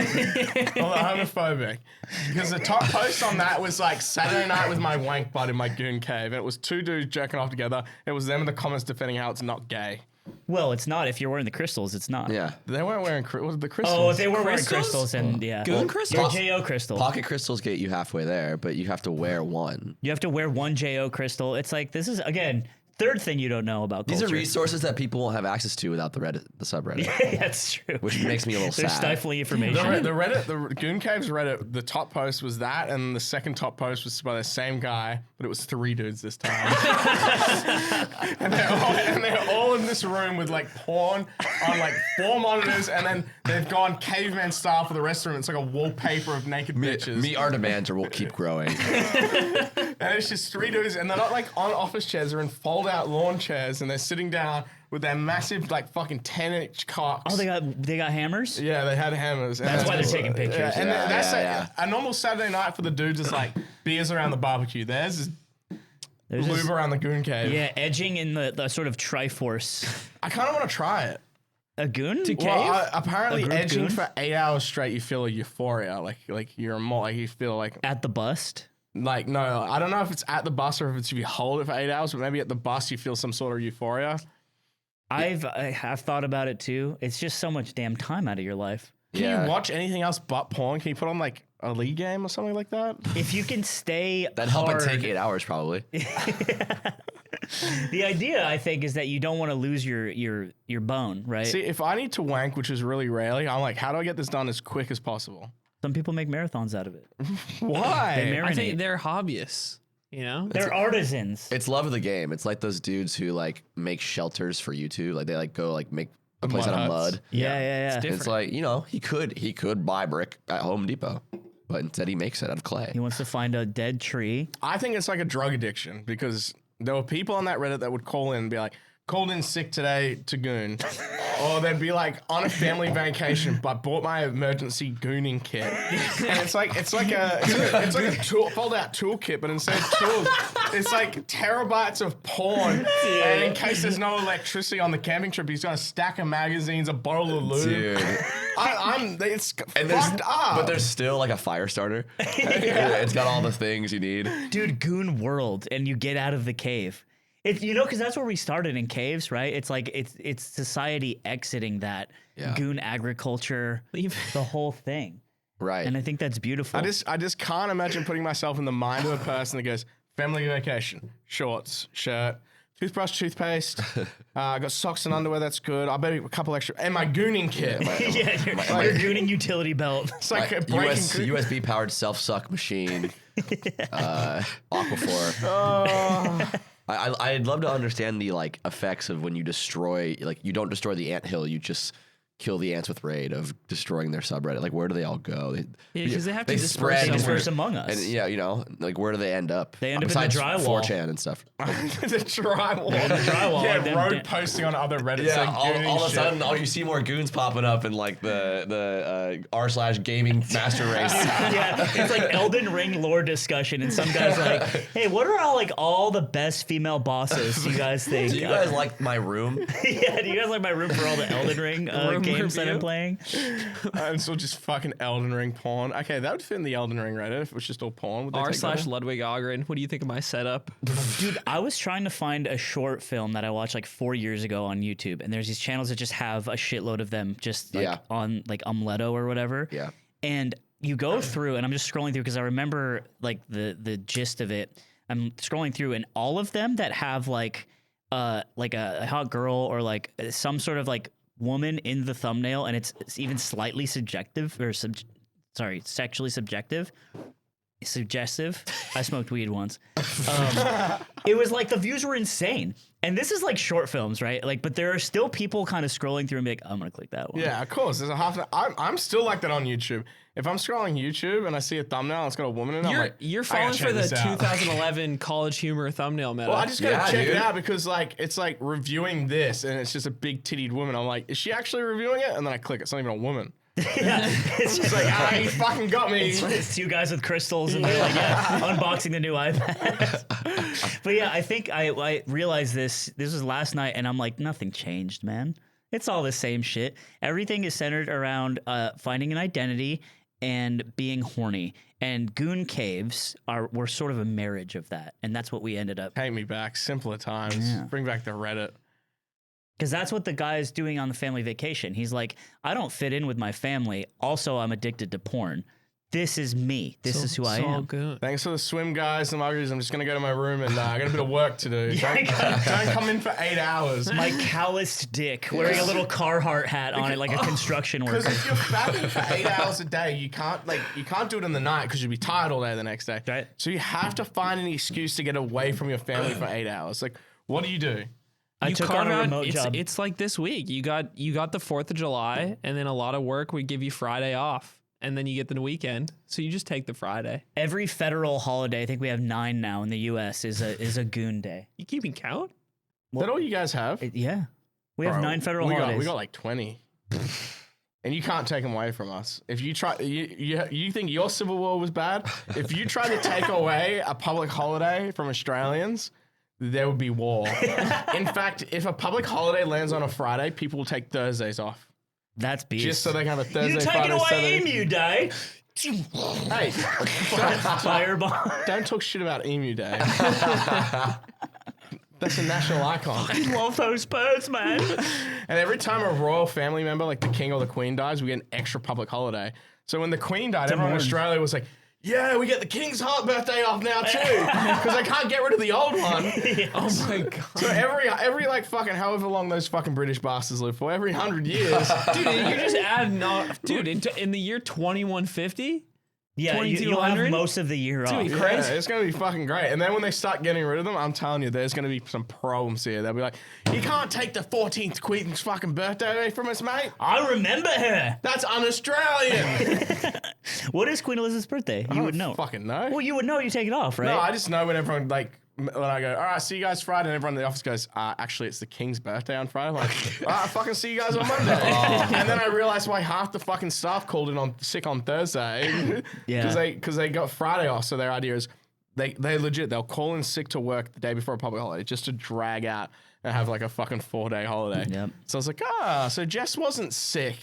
well, they're homophobic. Because the top post on that was like, Saturday night with my wank bud in my Goon Cave, and it was two dudes jerking off together. It was them in the comments defending how it's not gay. Well, it's not if you're wearing the crystals. It's not. Yeah. They weren't wearing was it the crystals. Oh, they were wearing Crystals? crystals and yeah. Goon crystals? Your JO crystal. Pocket crystals get you halfway there, but you have to wear one. You have to wear one JO crystal. It's like this is again third thing you don't know about These culture. are resources that people won't have access to without the subreddit, That's true. which makes me a little They're sad. stifling information. The Reddit, the Goon Caves Reddit, the top post was that, and the second top post was by the same guy, but it was three dudes this time. and they're all in this room with like porn on like 4 monitors, and then they've gone caveman style for the rest of the room. It's like a wallpaper of naked bitches. Meet our demands or we'll keep growing. And it's just three dudes, and they're not like on office chairs, they're in fold-out lawn chairs, and they're sitting down with their massive, like fucking 10-inch cocks. Oh, they got hammers. Yeah, they had hammers. And That's why they're taking pictures. Yeah, and Yeah, that's yeah, a normal Saturday night for the dudes is like beers around the barbecue. Theirs is There's lube this- around the Goon Cave. yeah, edging in the sort of Triforce. I kind of want to try it. A goon? Well, apparently A group edging goon? for 8 hours straight, you feel a euphoria. Like you're more like you feel like At the bust. no. I don't know if it's at the bus or if it's if you hold it for 8 hours, but maybe at the bus you feel some sort of euphoria. I have thought about it too. It's just so much damn time out of your life. Can Yeah. you watch anything else but porn? Can you put on like a league game or something like that? If you can stay That'd help it hard, take 8 hours probably. the idea I think is that you don't want to lose your bone, right? See, if I need to wank, which is really rarely, I'm like, how do I get this done as quick as possible? Some people make marathons out of it. Why? They I think marinate. they're hobbyists. You know, They're artisans. It's love of the game. It's like those dudes who like make shelters for YouTube. Like they like go like make a place mud out of huts. mud. Yeah. And it's like, you know, he could buy brick at Home Depot, but instead he makes it out of clay. He wants to find a dead tree. I think it's like a drug addiction because there were people on that Reddit that would call in and be like, called in sick today to goon. Or they'd be like on a family vacation, but bought my emergency gooning kit. And it's like a tool, fold-out toolkit, but instead of tools, it's like terabytes of porn. And in case there's no electricity on the camping trip, he's got a stack of magazines, a bottle of lube. Dude. It's And there's, fucked up. but there's still like a fire starter. It's got all the things you need. Dude, goon world, and you get out of the cave. It's because that's where we started in caves, right? It's like it's society exiting that Yeah. goon agriculture, the whole thing, Right. and I think that's beautiful. I just can't imagine putting myself in the mind of a person that goes, family vacation, shorts, shirt, toothbrush, toothpaste, I got socks and underwear, that's good. I bet a couple extra, and my gooning kit. yeah, your gooning utility belt. It's like a US, breaking. USB powered self suck machine. Aquaphor. I'd love to understand the like effects of when you destroy, like you don't destroy the anthill, you just kill the ants with raid of destroying their subreddit. Like where do they all go? Because they have to they disperse spread somewhere. Disperse among us. And yeah, you know, like where do they end up? They end up in the Besides drywall. 4chan and stuff. the drywall. the drywall, Yeah, like them road da- posting on other Reddit. Yeah, saying all gooning of a shit. sudden, all you see more goons popping up in like the r/gaming master race. Yeah, it's like Elden Ring lore discussion, and some guys like, "Hey, what are all the best female bosses you guys think?" Do you guys like my room? Yeah, do you guys like my room for all the Elden Ring Room games that review? I'm playing? And so just fucking Elden Ring porn. Okay, that would fit in the Elden Ring Reddit if it was just all porn. Would they take that r/ in? Ludwig Ogren. What do you think of my setup? Dude, I was trying to find a short film that I watched like 4 years ago on YouTube, and there's these channels that just have a shitload of them just like Yeah. on like Umleto or whatever. Yeah. And you go through, and I'm just scrolling through because I remember like the gist of it. I'm scrolling through, and all of them that have like a hot girl or like some sort of like woman in the thumbnail, and it's even slightly subjective or sexually suggestive. I smoked weed once. It was like the views were insane. And this is like short films, right? Like, but there are still people kind of scrolling through and be like, I'm gonna click that one. Yeah, of course. There's a half. I'm still like that on YouTube. If I'm scrolling YouTube and I see a thumbnail and it's got a woman in it, I'm like, You're I gotta falling check for the this out. 2011 college humor thumbnail meta. Well, I just gotta Yeah, check it dude. out because like it's like reviewing this and it's just a big tittied woman. I'm like, is she actually reviewing it? And then I click, it's not even a woman. Yeah. It's just It's like, you fucking got me. it's two guys with crystals and they're like, unboxing the new iPad. But yeah, I think I realized this was last night, and I'm like, nothing changed, man. It's all the same shit. Everything is centered around finding an identity and being horny. And goon caves were sort of a marriage of that. And that's what we ended up. Take me back, simpler times. Yeah. Bring back the Reddit. Because that's what the guy is doing on the family vacation. He's like, I don't fit in with my family. Also, I'm addicted to porn. This is me. This is who I all am. good. Thanks for the swim, guys. The margaritas. I'm just gonna go to my room and I got a bit of work to do. Don't come in for 8 hours. My calloused dick wearing a little Carhartt hat on it like a construction Because worker. if you're fapping for 8 hours a day, you can't do it in the night because you'll be tired all day the next day. Right. So you have to find an excuse to get away from your family for 8 hours. Like, what do you do? I You took carve on a out- remote it's, job. It's like this week. You got the 4th of July, and then a lot of work would give you Friday off, and then you get the weekend. So you just take the Friday. Every federal holiday, I think we have 9 now in the U.S., is a goon day. You keeping count? Is that all you guys have? Yeah. We have Bro, 9 federal we holidays. we got like 20. And you can't take them away from us. If you try, you think your Civil War was bad? If you try to take away a public holiday from Australians, there would be war. In fact, if a public holiday lands on a Friday, people will take Thursdays off. That's beast. Just so they can have a Thursday, you Friday, taking away Saturday. Emu Day? Hey, Fireball. don't talk shit about Emu Day. That's a national icon. I love those birds, man. And every time a royal family member, like the king or the queen, dies, we get an extra public holiday. So when the queen died, everyone in mourn. Australia was like, yeah, we get the king's hot birthday off now too, because they can't get rid of the old one. Oh my god. So every like fucking however long those fucking British bastards live for, every 100 years, Dude, you just add dude, in the year 2150? Yeah, you'll have 2200? most of the year off. Dude, yeah, crazy. it's gonna be fucking great. And then when they start getting rid of them, I'm telling you, there's gonna be some problems here. They'll be like, you can't take the 14th Queen's fucking birthday away from us, mate. I remember her. That's un-Australian. What is Queen Elizabeth's birthday? You would know. Fucking know. Well, you would know. You take it off, right? No, I just know when everyone when I go, all right, see you guys Friday, and everyone in the office goes, actually, it's the king's birthday on Friday. I'm like, all right, fucking see you guys on Monday. And then I realized why half the fucking staff called in sick on Thursday. Yeah. Because they got Friday off. So their idea is they legit, they'll call in sick to work the day before a public holiday just to drag out and have like a fucking 4-day holiday. Yep. So I was like, so Jess wasn't sick.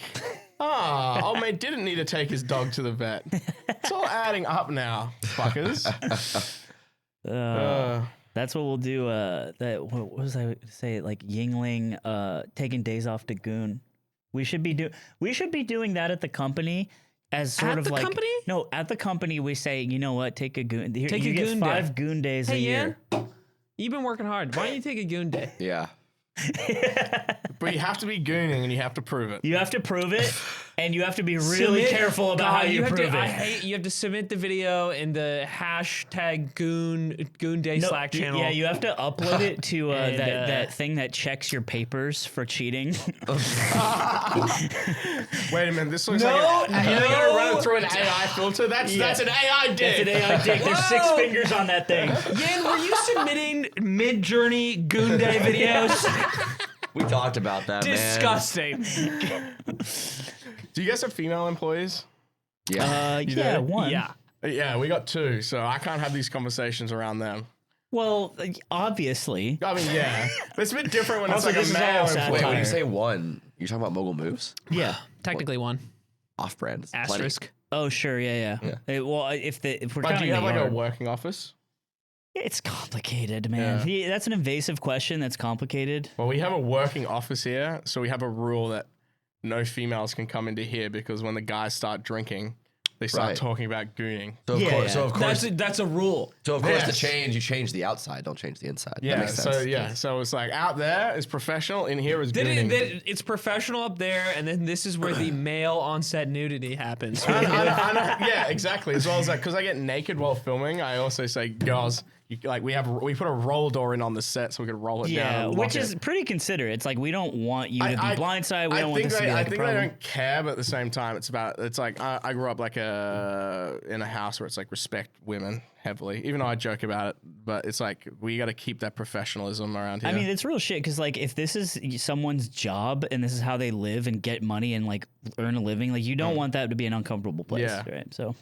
Old mate didn't need to take his dog to the vet. It's all adding up now, fuckers. That's what we'll do. What was I say? Like Yingling, taking days off to goon. We should be doing that at the company as sort At of the like company? No, at the company we say, you know what? Take a goon. Here, Take you a get goon 5 day. goon days a Hey, year. Yan, you've been working hard. Why don't you take a goon day? Yeah. But you have to be gooning and you have to prove it. You have to prove it, and you have to be really careful about how you prove it. You have to submit the video in the hashtag Goon Day Slack channel. Yeah, you have to upload it to that thing that checks your papers for cheating. Wait a minute, this looks like you're gonna run it through an AI filter. That's an AI dick. That's an AI dick. There's 6 fingers on that thing. Yin, were you submitting Mid-Journey Goon Day videos? We talked about that, Disgusting. Do you guys have female employees? Yeah. Yeah, one. Yeah. Yeah, we got 2, so I can't have these conversations around them. Well, obviously. I mean, yeah. But it's a bit different when Also, it's like this a is all male satire. employee. Wait, when you say one, you're talking about Mogul Moves? Yeah. Technically one. Off-brand. It's plenty. Asterisk. Oh, sure. Yeah. Well, if we're But counting do you have the like a yard, working office? it's complicated, man. Yeah. That's an invasive question. That's complicated. Well, we have a working office here, so we have a rule that no females can come into here because when the guys start drinking, they start Right. talking about gooning. So of Yeah, course, yeah. so of course, That's a rule. Yes. you change the outside, don't change the inside. Yeah, That makes sense. so it's like out there is professional, in here is gooning. It's professional up there, and then this is where the male on-set nudity happens. I know, yeah, exactly. As well as that, because I get naked while filming, I also say, girls, we put a roll door in on the set so we could roll it down. Yeah, and which lock is it. pretty considerate. It's like we don't want you to be blindsided. We I don't want this to be I like a think they problem. don't care, but at the same time, it's like I grew up like in a house where it's like respect women heavily. Even though I joke about it, but it's like we got to keep that professionalism around here. I mean, it's real shit because like if this is someone's job and this is how they live and get money and like earn a living, like you don't want that to be an uncomfortable place, Yeah. right? So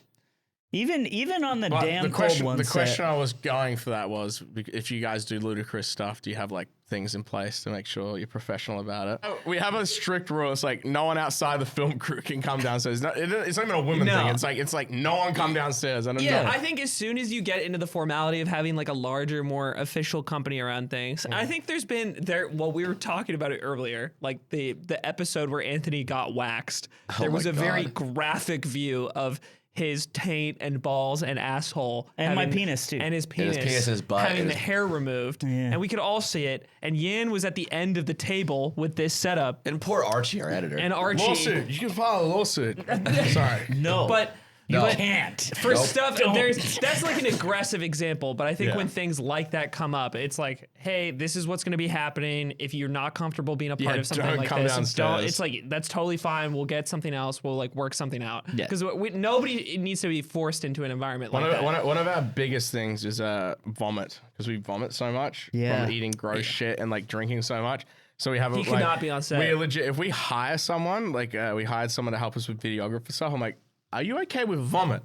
even on the But damn the cold question, one the set, question I was going for that was, if you guys do ludicrous stuff, do you have like things in place to make sure you're professional about it? We have a strict rule. It's like no one outside the film crew can come downstairs. It's not even a women No. thing. It's like no one come downstairs. I don't Yeah, know. I think as soon as you get into the formality of having like a larger, more official company around things, I think there's been well, we were talking about it earlier, like the episode where Anthony got waxed. There was my a very God. graphic view of his taint and balls and asshole And my penis, too. and his penis penis and his butt having and the his- hair removed, and we could all see it. And Yin was at the end of the table with this setup, And poor Archie, our editor. and Archie. Lawsuit. You can file a lawsuit. Sorry. no, But you No. can't. for stuff, Don't. that's like an aggressive example. But I think Yeah. when things like that come up, it's like, hey, this is what's going to be happening. If you're not comfortable being a part Yeah, of something don't like come this, downstairs. it's like that's totally fine. We'll get something else. We'll like work something out. Yeah. Because nobody needs to be forced into an environment like that. One of our biggest things is vomit, because we vomit so much Yeah. from eating gross shit and like drinking so much. So we have He cannot be on set. We legit, if we hire someone, like we hired someone to help us with videography stuff, I'm like, are you okay with vomit?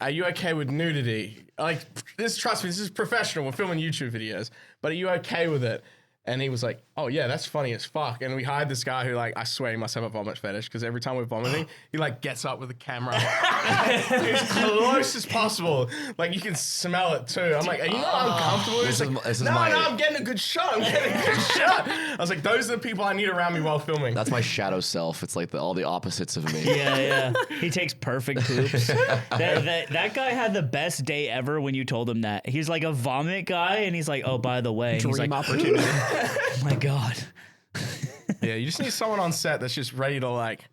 Are you okay with nudity? Like this, trust me, this is professional. We're filming YouTube videos, but are you okay with it? And he was like, oh yeah, that's funny as fuck. And we hired this guy who, like, I swear he must have a vomit fetish, because every time we're vomiting, he like gets up with the camera as close as possible. Like you can smell it too. I'm like, are you not uncomfortable with this? this is No, my- I'm getting a good shot. I'm getting a good shot. I was like, those are the people I need around me while filming. That's my shadow self. It's like all the opposites of me. Yeah. He takes perfect poops. that guy had the best day ever when you told him that. He's like a vomit guy, and he's like, oh, by the way. And he's Dream like, opportunity. oh my God. Yeah, you just need someone on set that's just ready to like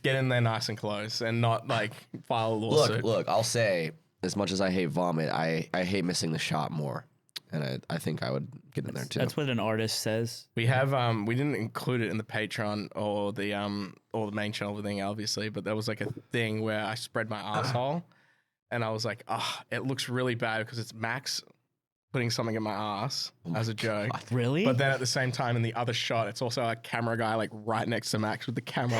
get in there nice and close and not like file a lawsuit. Look, I'll say, as much as I hate vomit, I hate missing the shot more. And I think I would get in there too. That's what an artist says. We have we didn't include it in the Patreon or the main channel thing, obviously, but there was like a thing where I spread my asshole and I was like, oh, it looks really bad because it's Max putting something in my ass as a joke. Really? But then at the same time, in the other shot, it's also a camera guy like right next to Max with the camera,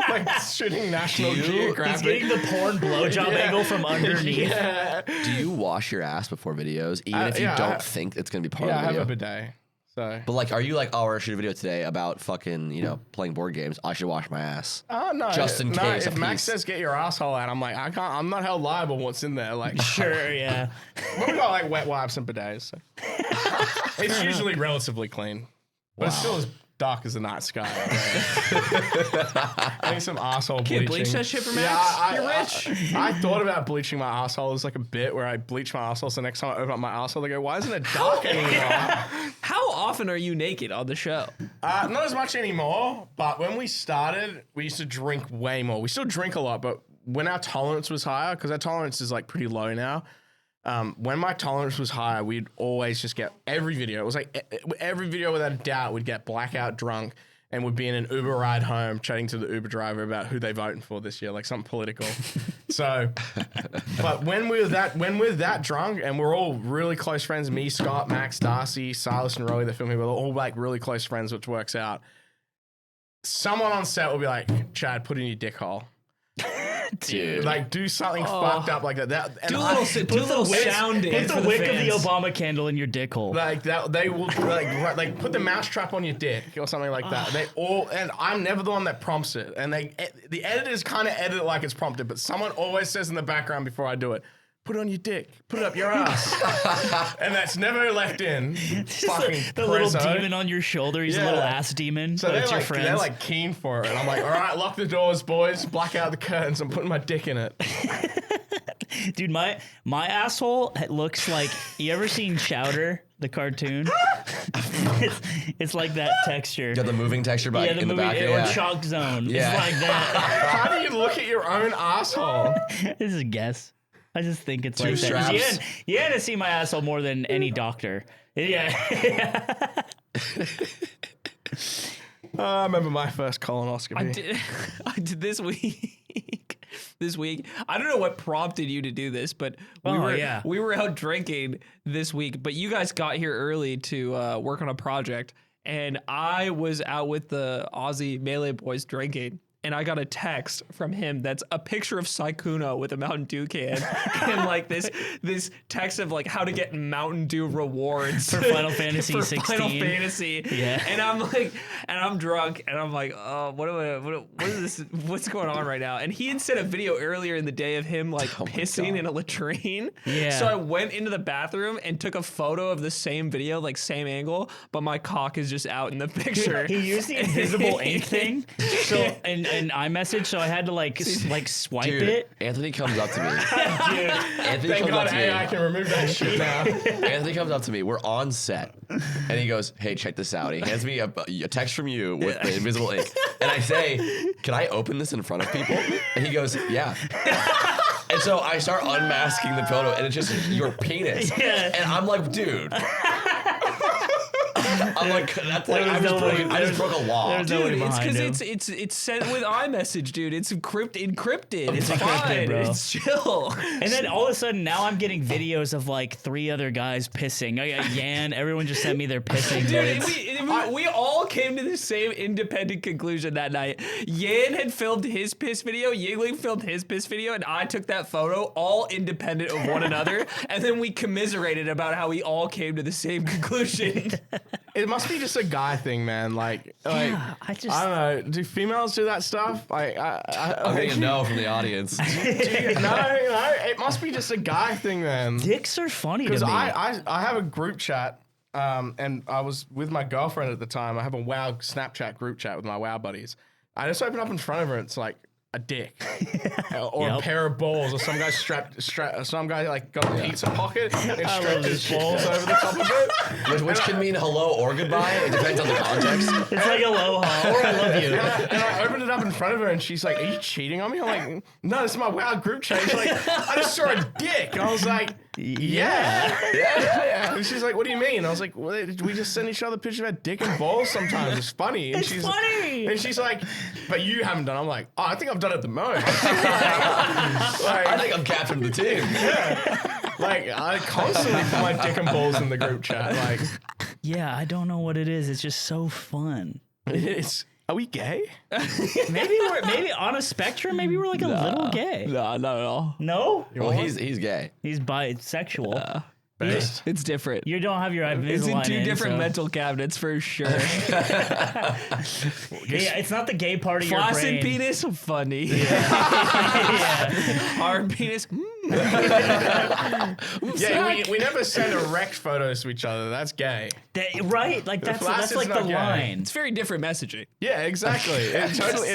like shooting National He's Geographic. getting the porn blowjob angle from underneath. Yeah. Do you wash your ass before videos, even if you yeah, don't think it's gonna be part Yeah, I of the have video? a bidet. So. But like, are you like, oh, we're shooting a video today about fucking, playing board games? I should wash my ass. Oh no! Just in case, If a Max piece. says get your asshole out, I'm like, I can't. I'm not held liable. What's in there? Like, Sure, yeah. but we got like wet wipes and bidets. So. It's usually relatively clean, but it's still as dark as the night sky. I need some asshole bleaching. bleach that shit for Max? You're rich. I thought about bleaching my asshole as like a bit where I bleach my asshole. So next time I open up my asshole, they go, "Why isn't it dark anymore?" How often are you naked on the show? Not as much anymore, but when we started, we used to drink way more. We still drink a lot, but when our tolerance was higher, because our tolerance is like pretty low now, when my tolerance was higher, we'd always just get every video. It was like every video without a doubt, we'd get blackout drunk and would be in an Uber ride home chatting to the Uber driver about who they voting for this year, like something political. So, but when we're that drunk and we're all really close friends, me, Scott, Max, Darcy, Silas, and Rowie, the filming, we're all like really close friends, which works out. Someone on set will be like, Chad, put in your dick hole. Dude. Like, do something fucked up like that. Do a little sound in. Put the wick of the Obama candle in your dick hole. Like that, they will like put the mousetrap on your dick or something like that. They all, and I'm never the one that prompts it. And the editors kind of edit it like it's prompted, but someone always says in the background before I do it, put it on your dick, put it up your ass, and that's never left in. Fucking the little demon on your shoulder. He's a little ass demon. So they're like keen for it, and I'm like, all right, lock the doors, boys, black out the curtains. I'm putting my dick in it. Dude, my asshole looks like, you ever seen Chowder, the cartoon? it's like that texture. Got the moving texture back in the back. Or Chalk Zone. Yeah. It's like that. How do you look at your own asshole? This is a guess. I just think it's Two like straps. that. You had to see my asshole more than any doctor. Yeah. I remember my first colonoscopy. I did this week. I don't know what prompted you to do this, but we were out drinking this week. But you guys got here early to work on a project, and I was out with the Aussie Melee boys drinking. And I got a text from him that's a picture of Saikuno with a Mountain Dew can and like this text of like how to get Mountain Dew rewards for Final Fantasy 16. Final Fantasy. Yeah. And I'm like, and I'm drunk, and I'm like, oh, what is this? What's going on right now? And he had sent a video earlier in the day of him like pissing in a latrine. Yeah. So I went into the bathroom and took a photo of the same video, like same angle, but my cock is just out in the picture. He used the invisible ink thing. So and iMessage, so I had to like swipe it. Anthony comes up to me. Anthony Thank comes God up to me. AI can remove that shit now. Anthony comes up to me. We're on set, and he goes, "Hey, check this out." He hands me a text from you with the invisible ink, and I say, "Can I open this in front of people?" And he goes, "Yeah." And so I start unmasking the photo, and it's just your penis. Yeah. And I'm like, dude. I'm like, that's like, I just broke a law. There's nobody Dude, it's behind him. because it's sent with iMessage, dude. It's encrypted. It's encrypted, fine. bro. It's chill. And then all of a sudden, now I'm getting videos of like 3 other guys pissing. I got Yan. Everyone just sent me their pissing. Dude, we all came to the same independent conclusion that night. Yan had filmed his piss video, Yingling filmed his piss video, and I took that photo, all independent of one another. And then we commiserated about how we all came to the same conclusion. It must be just a guy thing, man. Like I don't know. Do females do that stuff? I'm getting a no from the audience. No, it must be just a guy thing, then. Dicks are funny to Because me. I have a group chat, and I was with my girlfriend at the time. I have a WoW Snapchat group chat with my WoW buddies. I just open up in front of her, and it's like a dick or a pair of balls, or some guy some guy like got a pizza pocket and strapped his balls over the top of it. Which can mean hello or goodbye. It depends on the context. It's like aloha or I love you. And I opened it up in front of her, and she's like, "Are you cheating on me?" I'm like, "No, this is my WoW group chat." She's like, "I just saw a dick." And I was like, yeah. And she's like, "What do you mean?" And I was like, "Well, we just send each other pictures of our dick and balls sometimes. It's funny." And It's funny. And she's like, "But you haven't done it." I'm like, "Oh, I think I've done it the most." I think I'm captain of the team. Like, I constantly put my dick and balls in the group chat. Like, Yeah, I don't know what it is. It's just so fun. Are we gay? Maybe on a spectrum, maybe we're like a little gay. No, not at all. No? Well, he's gay. He's bisexual. It's different. You don't have your It's in Invisalign two different so- mental cabinets for sure. Yeah, it's not the gay part of your brain. Flaccid penis, funny. Hard penis. Yeah, we never send erect photos to each other. That's gay. Right? Like that's flaccid's like the not gay. line. It's very different messaging. Yeah, exactly.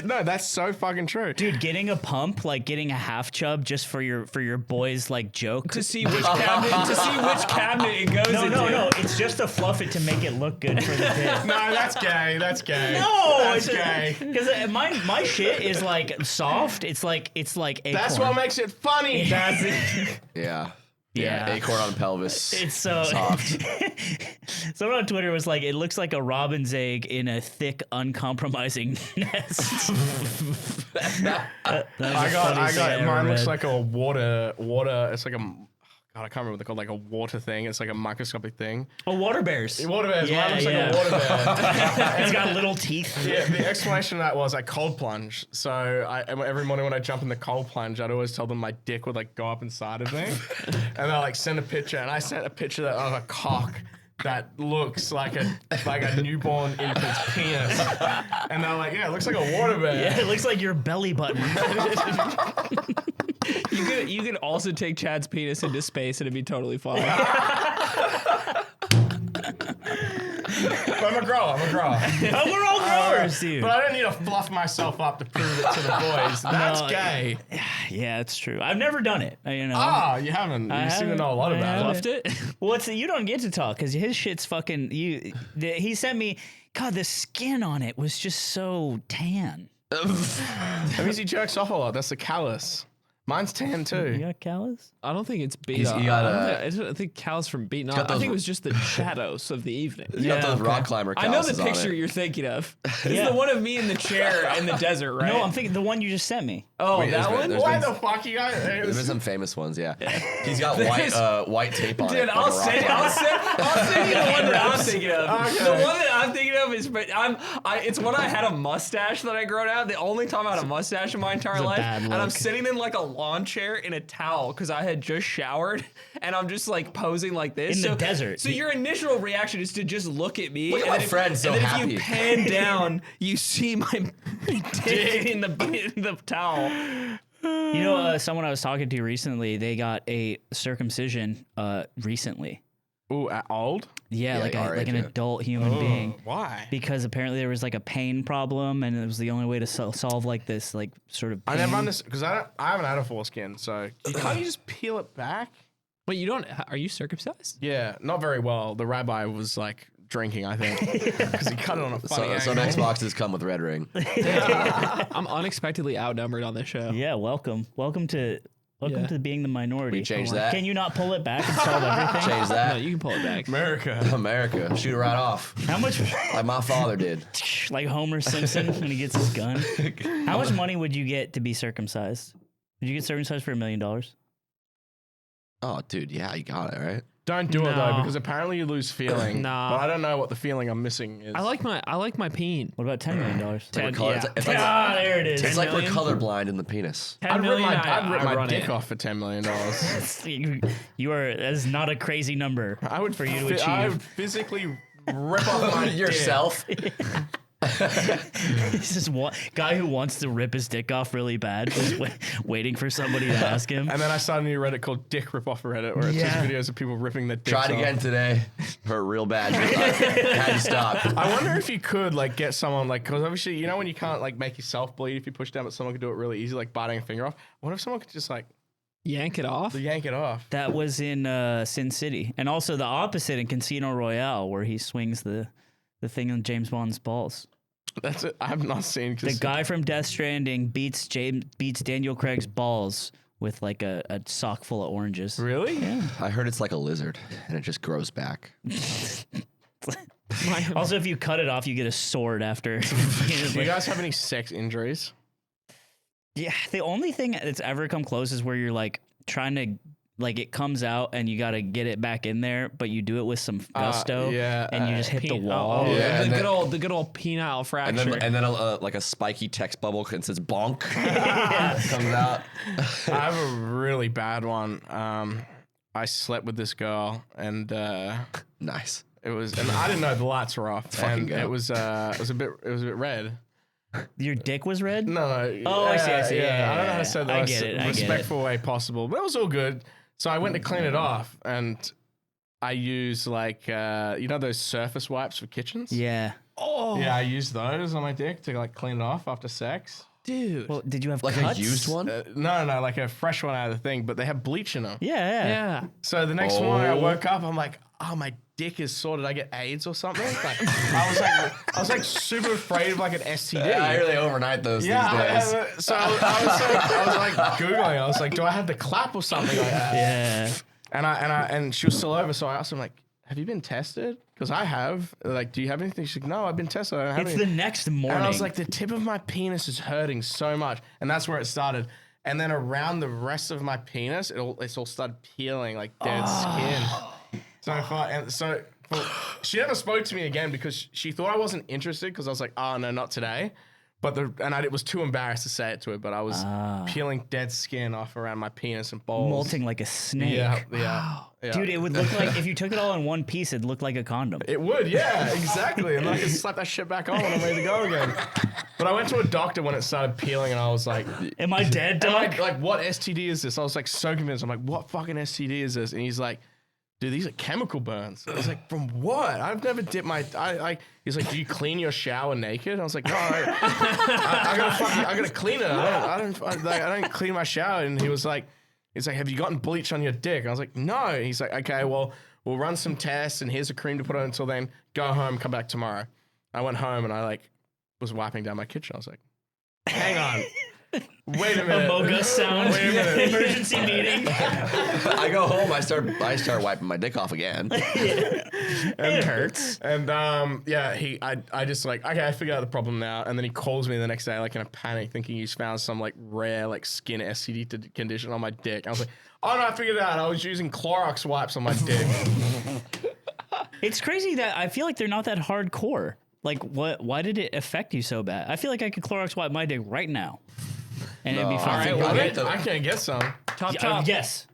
No, that's so fucking true. Dude, getting a pump, like getting a half chub just for your boys like joke. To see which cabinet it goes into. No. It's It's just to fluff it to make it look good for the bit. No, that's gay. That's gay. No, that's gay. Because my shit is like soft. It's like acorn. That's what makes it funny. That's it. Yeah. Yeah. Acorn on pelvis. It's so soft. Someone on Twitter was like, it looks like a robin's egg in a thick, uncompromising nest. I got mine looks like a water. It's like a, God, I can't remember what they're called, like a water thing. It's like a microscopic thing. Oh, water bears. Water bears. Yeah, Mine looks like a water bear. It's got little teeth. Yeah, the explanation of that was I cold plunge. So every morning when I jump in the cold plunge, I'd always tell them my dick would like go up inside of me. And they'll like send a picture. And I sent a picture of a cock that looks like a newborn infant's penis. And they're like, yeah, it looks like a water bear. Yeah, it looks like your belly button. You could also take Chad's penis into space and it'd be totally fine. But I'm a grower. Oh, we're all growers, dude. But I don't need to fluff myself up to prove it to the boys. That's gay. Yeah, it's true. I've never done it. You know. Ah, you haven't. You seem to know a lot about it. Fluffed it? Well, you don't get to talk because his shit's fucking. He sent me. God, the skin on it was just so tan. That means he jerks off a lot. That's the callus. Mine's tan You too. got callus? I don't think it's beat He's- up. he got I don't think Cal's from beating got up. I those- think it was just the shadows of the evening. You got those rock climber I know the calluses on picture it. you're thinking of. It's Yeah. the one of me in the chair in the desert, right? No, I'm thinking the one you just sent me. Oh, Wait, that there's- one? there's Why been- the fuck you guys? There's been some famous ones, yeah. He's got There's- white tape on Dude, it. like I'll a rock send climber. you the one that I'm thinking of. Okay. The one that I'm thinking of is, it's when I had a mustache that I grown out. The only time I had a mustache in my entire a life, bad and I'm look. sitting in like a lawn chair in a towel because I had just showered, and I'm just like posing like this In the desert. So your initial reaction is to just look at me. Look at and my then friend, so and then happy. if you pan down, you see my dick in the towel. You know, someone I was talking to recently, they got a circumcision recently. Ooh, old? Yeah, like all right, an yeah. adult human being. Why? Because apparently there was like a pain problem, and it was the only way to solve like this like sort of. I Pain. never understood because I haven't had a foreskin, so can't you just peel it back? Wait, you don't? Are you circumcised? Yeah, not very well. The rabbi was like drinking, I think, because he cut it on a funny Some angle. Xboxes come with red ring. I'm unexpectedly outnumbered on this show. Yeah, welcome to being the minority. We change that. Can you not pull it back and solve everything? Change No, that. you can pull it back. America. America. Shoot it right off. How much, Like my father did. like Homer Simpson when he gets his gun? How much money would you get to be circumcised? Would you get circumcised for $1 million? Oh, dude. Yeah, you got it, right? Don't do it though, No. because apparently you lose feeling. Nah. But I don't know what the feeling I'm missing is. I like my peen. What about $10 million? It's like we're color- yeah. it's like, Ah, there it is. it's like we're 10 colorblind in the penis. 10 I'd rip million, I'd rip I my run dick it. off for $10 million. You are. That is not a crazy number. I would for you to achieve. I would physically rip off my Yourself. This is one guy who wants to rip his dick off really bad, just waiting for somebody to ask him. dick. And then I started a new Reddit called Dick Rip Off Reddit, where it's just Yeah. videos of people ripping their dicks Tried off. again today. Hurt real bad. Had to stop. I wonder if you could like get someone like, because obviously you know when you can't like make yourself bleed if you push down, but someone could do it really easy, like biting a finger off. I wonder if someone could just like Yank it off. yank it off. That was in Sin City, and also the opposite in Casino Royale, where he swings the thing on James Bond's balls. That's it. I have not seen. The guy from Death Stranding beats Daniel Craig's balls with like a sock full of oranges. Really? Yeah. I heard it's like a lizard and it just grows back. Also, if you cut it off, you get a sword after. Do you guys have any sex injuries? Yeah, the only thing that's ever come close is where you're like trying to, like, it comes out and you got to get it back in there, but you do it with some gusto, yeah, and you just hit the wall. Oh, Yeah, the and good old penile fracture. And then like a spiky text bubble and says bonk comes out. I have a really bad one. I slept with this girl, and Nice. it was, and I didn't know the lights were off, Fucking and go. it was a bit red. Your dick was red? No. Oh, I see, I see. Yeah, I don't know how to say the I most get it, I get it. respectful way possible, but it was all good. So I went to clean it off, and I used like you know those surface wipes for kitchens. Yeah. oh, Yeah, I used those on my dick to like clean it off after sex. dude. Well, did you have Like cuts? a used one? No, like a fresh one out of the thing, but they have bleach in them. Yeah, yeah. yeah. So the next morning I Oh. woke up, I'm like, oh, my dick is sore. Did I get AIDS or something? Like, I was like super afraid of like an STD. Yeah, I really overnight those these days. So I was like Googling. I was like, do I have the clap or something like that? Yeah. And she was still over. So I asked him like, have you been tested? Because I have. Like, do you have anything? She's like, no, I've been tested. I don't have It's anything. the next morning. And I was like, the tip of my penis is hurting so much. And that's where it started. And then around the rest of my penis, it's all started peeling like dead skin. She never spoke to me again because she thought I wasn't interested because I was like, oh, no, not today. But it was too embarrassed to say it to her, but I was peeling dead skin off around my penis and balls. molting like a snake. Yeah. Dude, it would look like if you took it all in one piece, it'd look like a condom. It would, yeah, exactly. And then I could slap that shit back on when I'm ready to go again. But I went to a doctor when it started peeling, and I was like, Am I dead, doc? like, what STD is this? I was like so convinced. I'm like, what fucking STD is this? And he's like, dude, these are chemical burns. I was like, from what? I've never dipped my. He's like, do you clean your shower naked? And I was like, no, I gotta clean it. I don't clean my shower. And he's like, have you gotten bleach on your dick? And I was like, no. And he's like, okay, well, we'll run some tests, and here's a cream to put on until then. Go home, come back tomorrow. I went home, and I was wiping down my kitchen. I was like, hang on. Wait a minute. A mocha sound. Wait a minute. Emergency meeting. I go home. I start wiping my dick off again. It hurts. And I just like, okay, I figured out the problem now. And then he calls me the next day, like in a panic, thinking he's found some like rare like skin STD condition on my dick. I was like, oh no, I figured it out. I was using Clorox wipes on my dick. It's crazy that I feel like they're not that hardcore. Like, why did it affect you so bad? I feel like I could Clorox wipe my dick right now. And it'd be fine. All right, I can't get some. Top. Yes.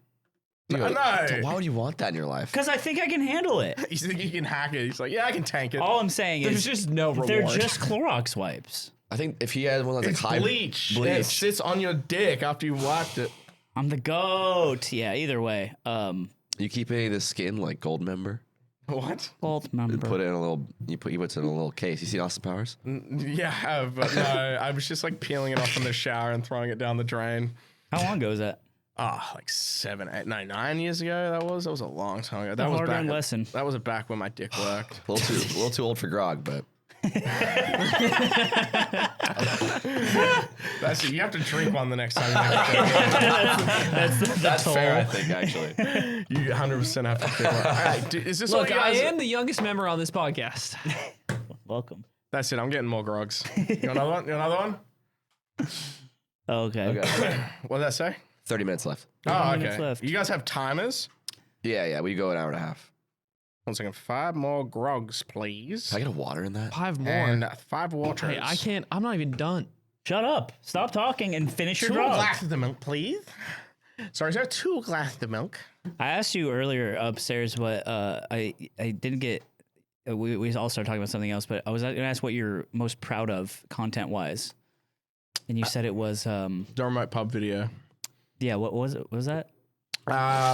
You go, No. "So why would you want that in your life? Because I think I can handle it. You think you can hack it? He's like, yeah, I can tank it. All I'm saying There's is just no reward. they're just Clorox wipes. I think if he had one that's It's like high bleach. It sits on your dick after you wiped it. I'm the goat. Yeah, either way. you keep any of the skin like gold member. What? Both member. Put it in a little. He puts it in a little case. You see Austin Powers? Yeah, I have, but no, I was just like peeling it off in the shower and throwing it down the drain. How long ago was that? Like 7, 8, 9 years ago. That was a long time ago. That was hard-earned back. lesson. That was back when my dick worked. A little too old for grog, but That's it. You have to drink one the next time. You have to that's fair. I think actually. you 100% have to drink one. All right, dude, is this all Look, you I guys? am the youngest member on this podcast. Welcome. That's it. I'm getting more grogs. You want another one? You want another one? Okay. What did that say? 30 minutes left. Oh, minutes okay. left. You guys have timers? Yeah. We go an hour and a half. 1 second. 5 more grogs, please. Can I get a water in that? 5 more. And 5 waters. Hey, I can't. I'm not even done. Shut up. Stop talking and finish your 2 grog. glasses of milk, please. Sorry, sir. 2 glasses of milk. I asked you earlier upstairs what I didn't get. We all started talking about something else, but I was going to ask what you're most proud of content wise, and you said it was The remote pub video. yeah. What was it? What was that?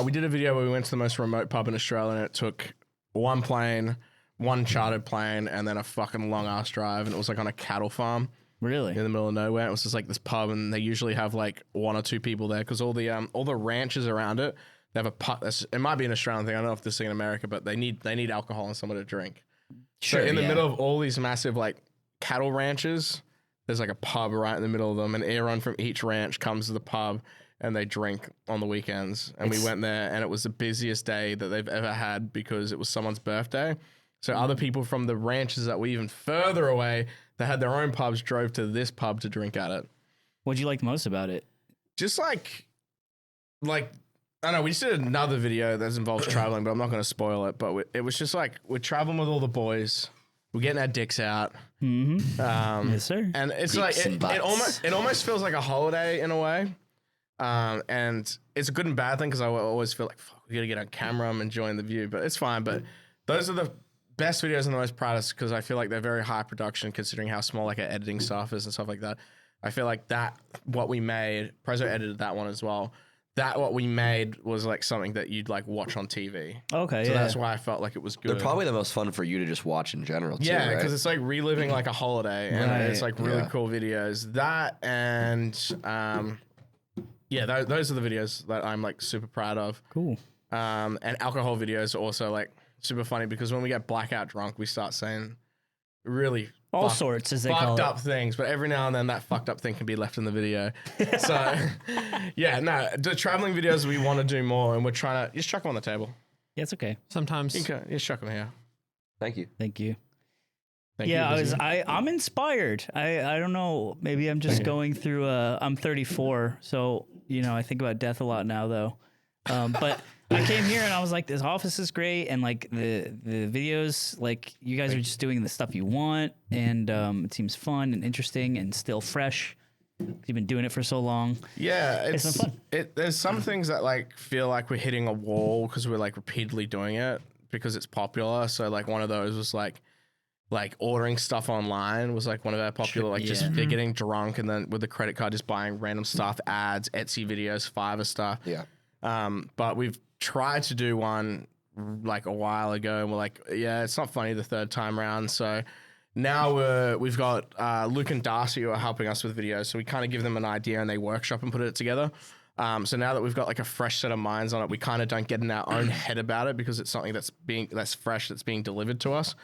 We did a video where we went to the most remote pub in Australia, and it took 1 plane, 1 chartered plane, and then a fucking long ass drive, and it was like on a cattle farm Really? in the middle of nowhere. It was just like this pub, and they usually have like 1 or 2 people there because all the ranches around it, they have a pub. It might be an Australian thing. I don't know if this is in America, but they need alcohol and someone to drink. Sure. So in the yeah. middle of all these massive like cattle ranches, there's like a pub right in the middle of them, and everyone from each ranch comes to the pub and they drink on the weekends. And we went there, and it was the busiest day that they've ever had because it was someone's birthday. So other people from the ranches that were even further away that had their own pubs drove to this pub to drink at it. What'd you like most about it? Just like I don't know, we just did another video that involves traveling, but I'm not going to spoil it. But it was just like we're traveling with all the boys. We're getting our dicks out. Mm-hmm. Yes, sir. And it's Dicks like, and butts. it almost feels like a holiday in a way. And it's a good and bad thing because I always feel like, fuck, we got to get on camera. I'm enjoying the view, but it's fine. But those are the best videos and the most proudest because I feel like they're very high production considering how small like our editing stuff is and stuff like that. I feel like what we made, Prezzo edited that one as well. What we made was like something that you'd like watch on TV. Okay, So yeah. that's why I felt like it was good. They're probably the most fun for you to just watch in general, too, Yeah, right? because it's like reliving like a holiday, and Right. it's like really Yeah. cool videos. That and those are the videos that I'm like super proud of. Cool. And alcohol videos also like super funny because when we get blackout drunk, we start saying really All sorts, as they call fucked it. up things, but every now and then that fucked up thing can be left in the video. So, yeah, no, the traveling videos we want to do more, and we're trying to just chuck them on the table. Yeah, it's okay. Sometimes. You can just chuck them here. Thank you. Thank you. Thank Yeah, you, Lizzie. I'm inspired. I don't know. Maybe I'm just going through I'm 34, so I think about death a lot now though. But I came here and I was like, this office is great, and like the videos, like you guys are just doing the stuff you want, and it seems fun and interesting and still fresh. You've been doing it for so long. Yeah, It's been fun. There's some things that like feel like we're hitting a wall because we're like repeatedly doing it because it's popular. So like one of those was like ordering stuff online was like one of our popular, like just they're getting drunk and then with the credit card just buying random stuff, ads, Etsy videos, Fiverr stuff. Yeah. But we've tried to do one like a while ago and we're like, yeah, it's not funny the third time around. So now we've got Luke and Darcy who are helping us with videos. So we kind of give them an idea and they workshop and put it together. So now that we've got like a fresh set of minds on it, we kind of don't get in our own head about it because it's something that's fresh, that's being delivered to us.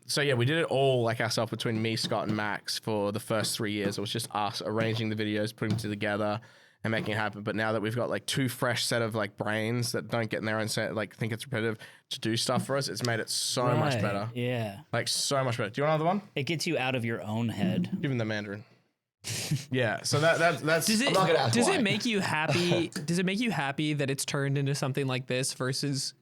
So yeah, we did it all like ourselves between me, Scott, and Max for the first 3 years. It was just us arranging the videos, putting them together, and making it happen. But now that we've got like two fresh set of like brains that don't get in their own set, like think it's repetitive to do stuff for us, it's made it so much Right, better. Yeah. Like so much better. Do you want another one? It gets you out of your own head. Give him the Mandarin. Yeah. So that's Does it not gonna ask does why. it make you happy? Does it make you happy that it's turned into something like this versus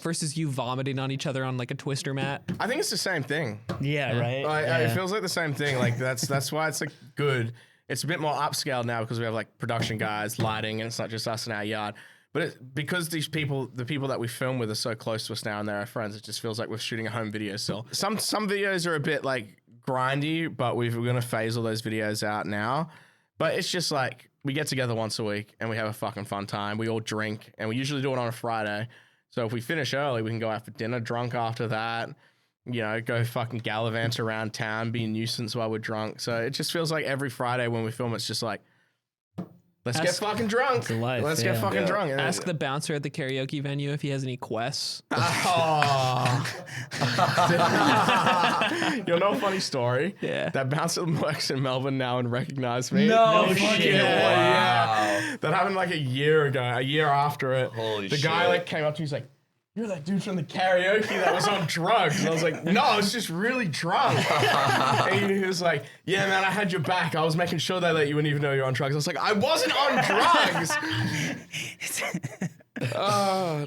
versus you vomiting on each other on like a twister mat? I think it's the same thing. Yeah, right? It feels like the same thing. Like that's why it's like good. It's a bit more upscale now because we have like production guys, lighting, and it's not just us in our yard. But because the people that we film with are so close to us now and they're our friends, it just feels like we're shooting a home video still. Some videos are a bit like grindy, but we're gonna phase all those videos out now. But it's just like we get together once a week and we have a fucking fun time. We all drink and we usually do it on a Friday. So if we finish early, we can go out for dinner drunk after that. Go fucking gallivant around town, be a nuisance while we're drunk. So it just feels like every Friday when we film, it's just like, let's get fucking drunk. It's a life, Let's get fucking drunk. And Ask the bouncer at the karaoke venue if he has any quests. Oh. You know, funny story. Yeah. That bouncer works in Melbourne now and recognized me. No fucking shit. way, Wow. yeah. That happened like a year ago, a year after it. Holy the guy shit. like came up to me, he's like, "You're that dude from the karaoke that was on drugs." And I was like, "No, I was just really drunk." And he was like, "Yeah, man, I had your back. I was making sure they let you in even though you're on drugs." I was like, "I wasn't on drugs."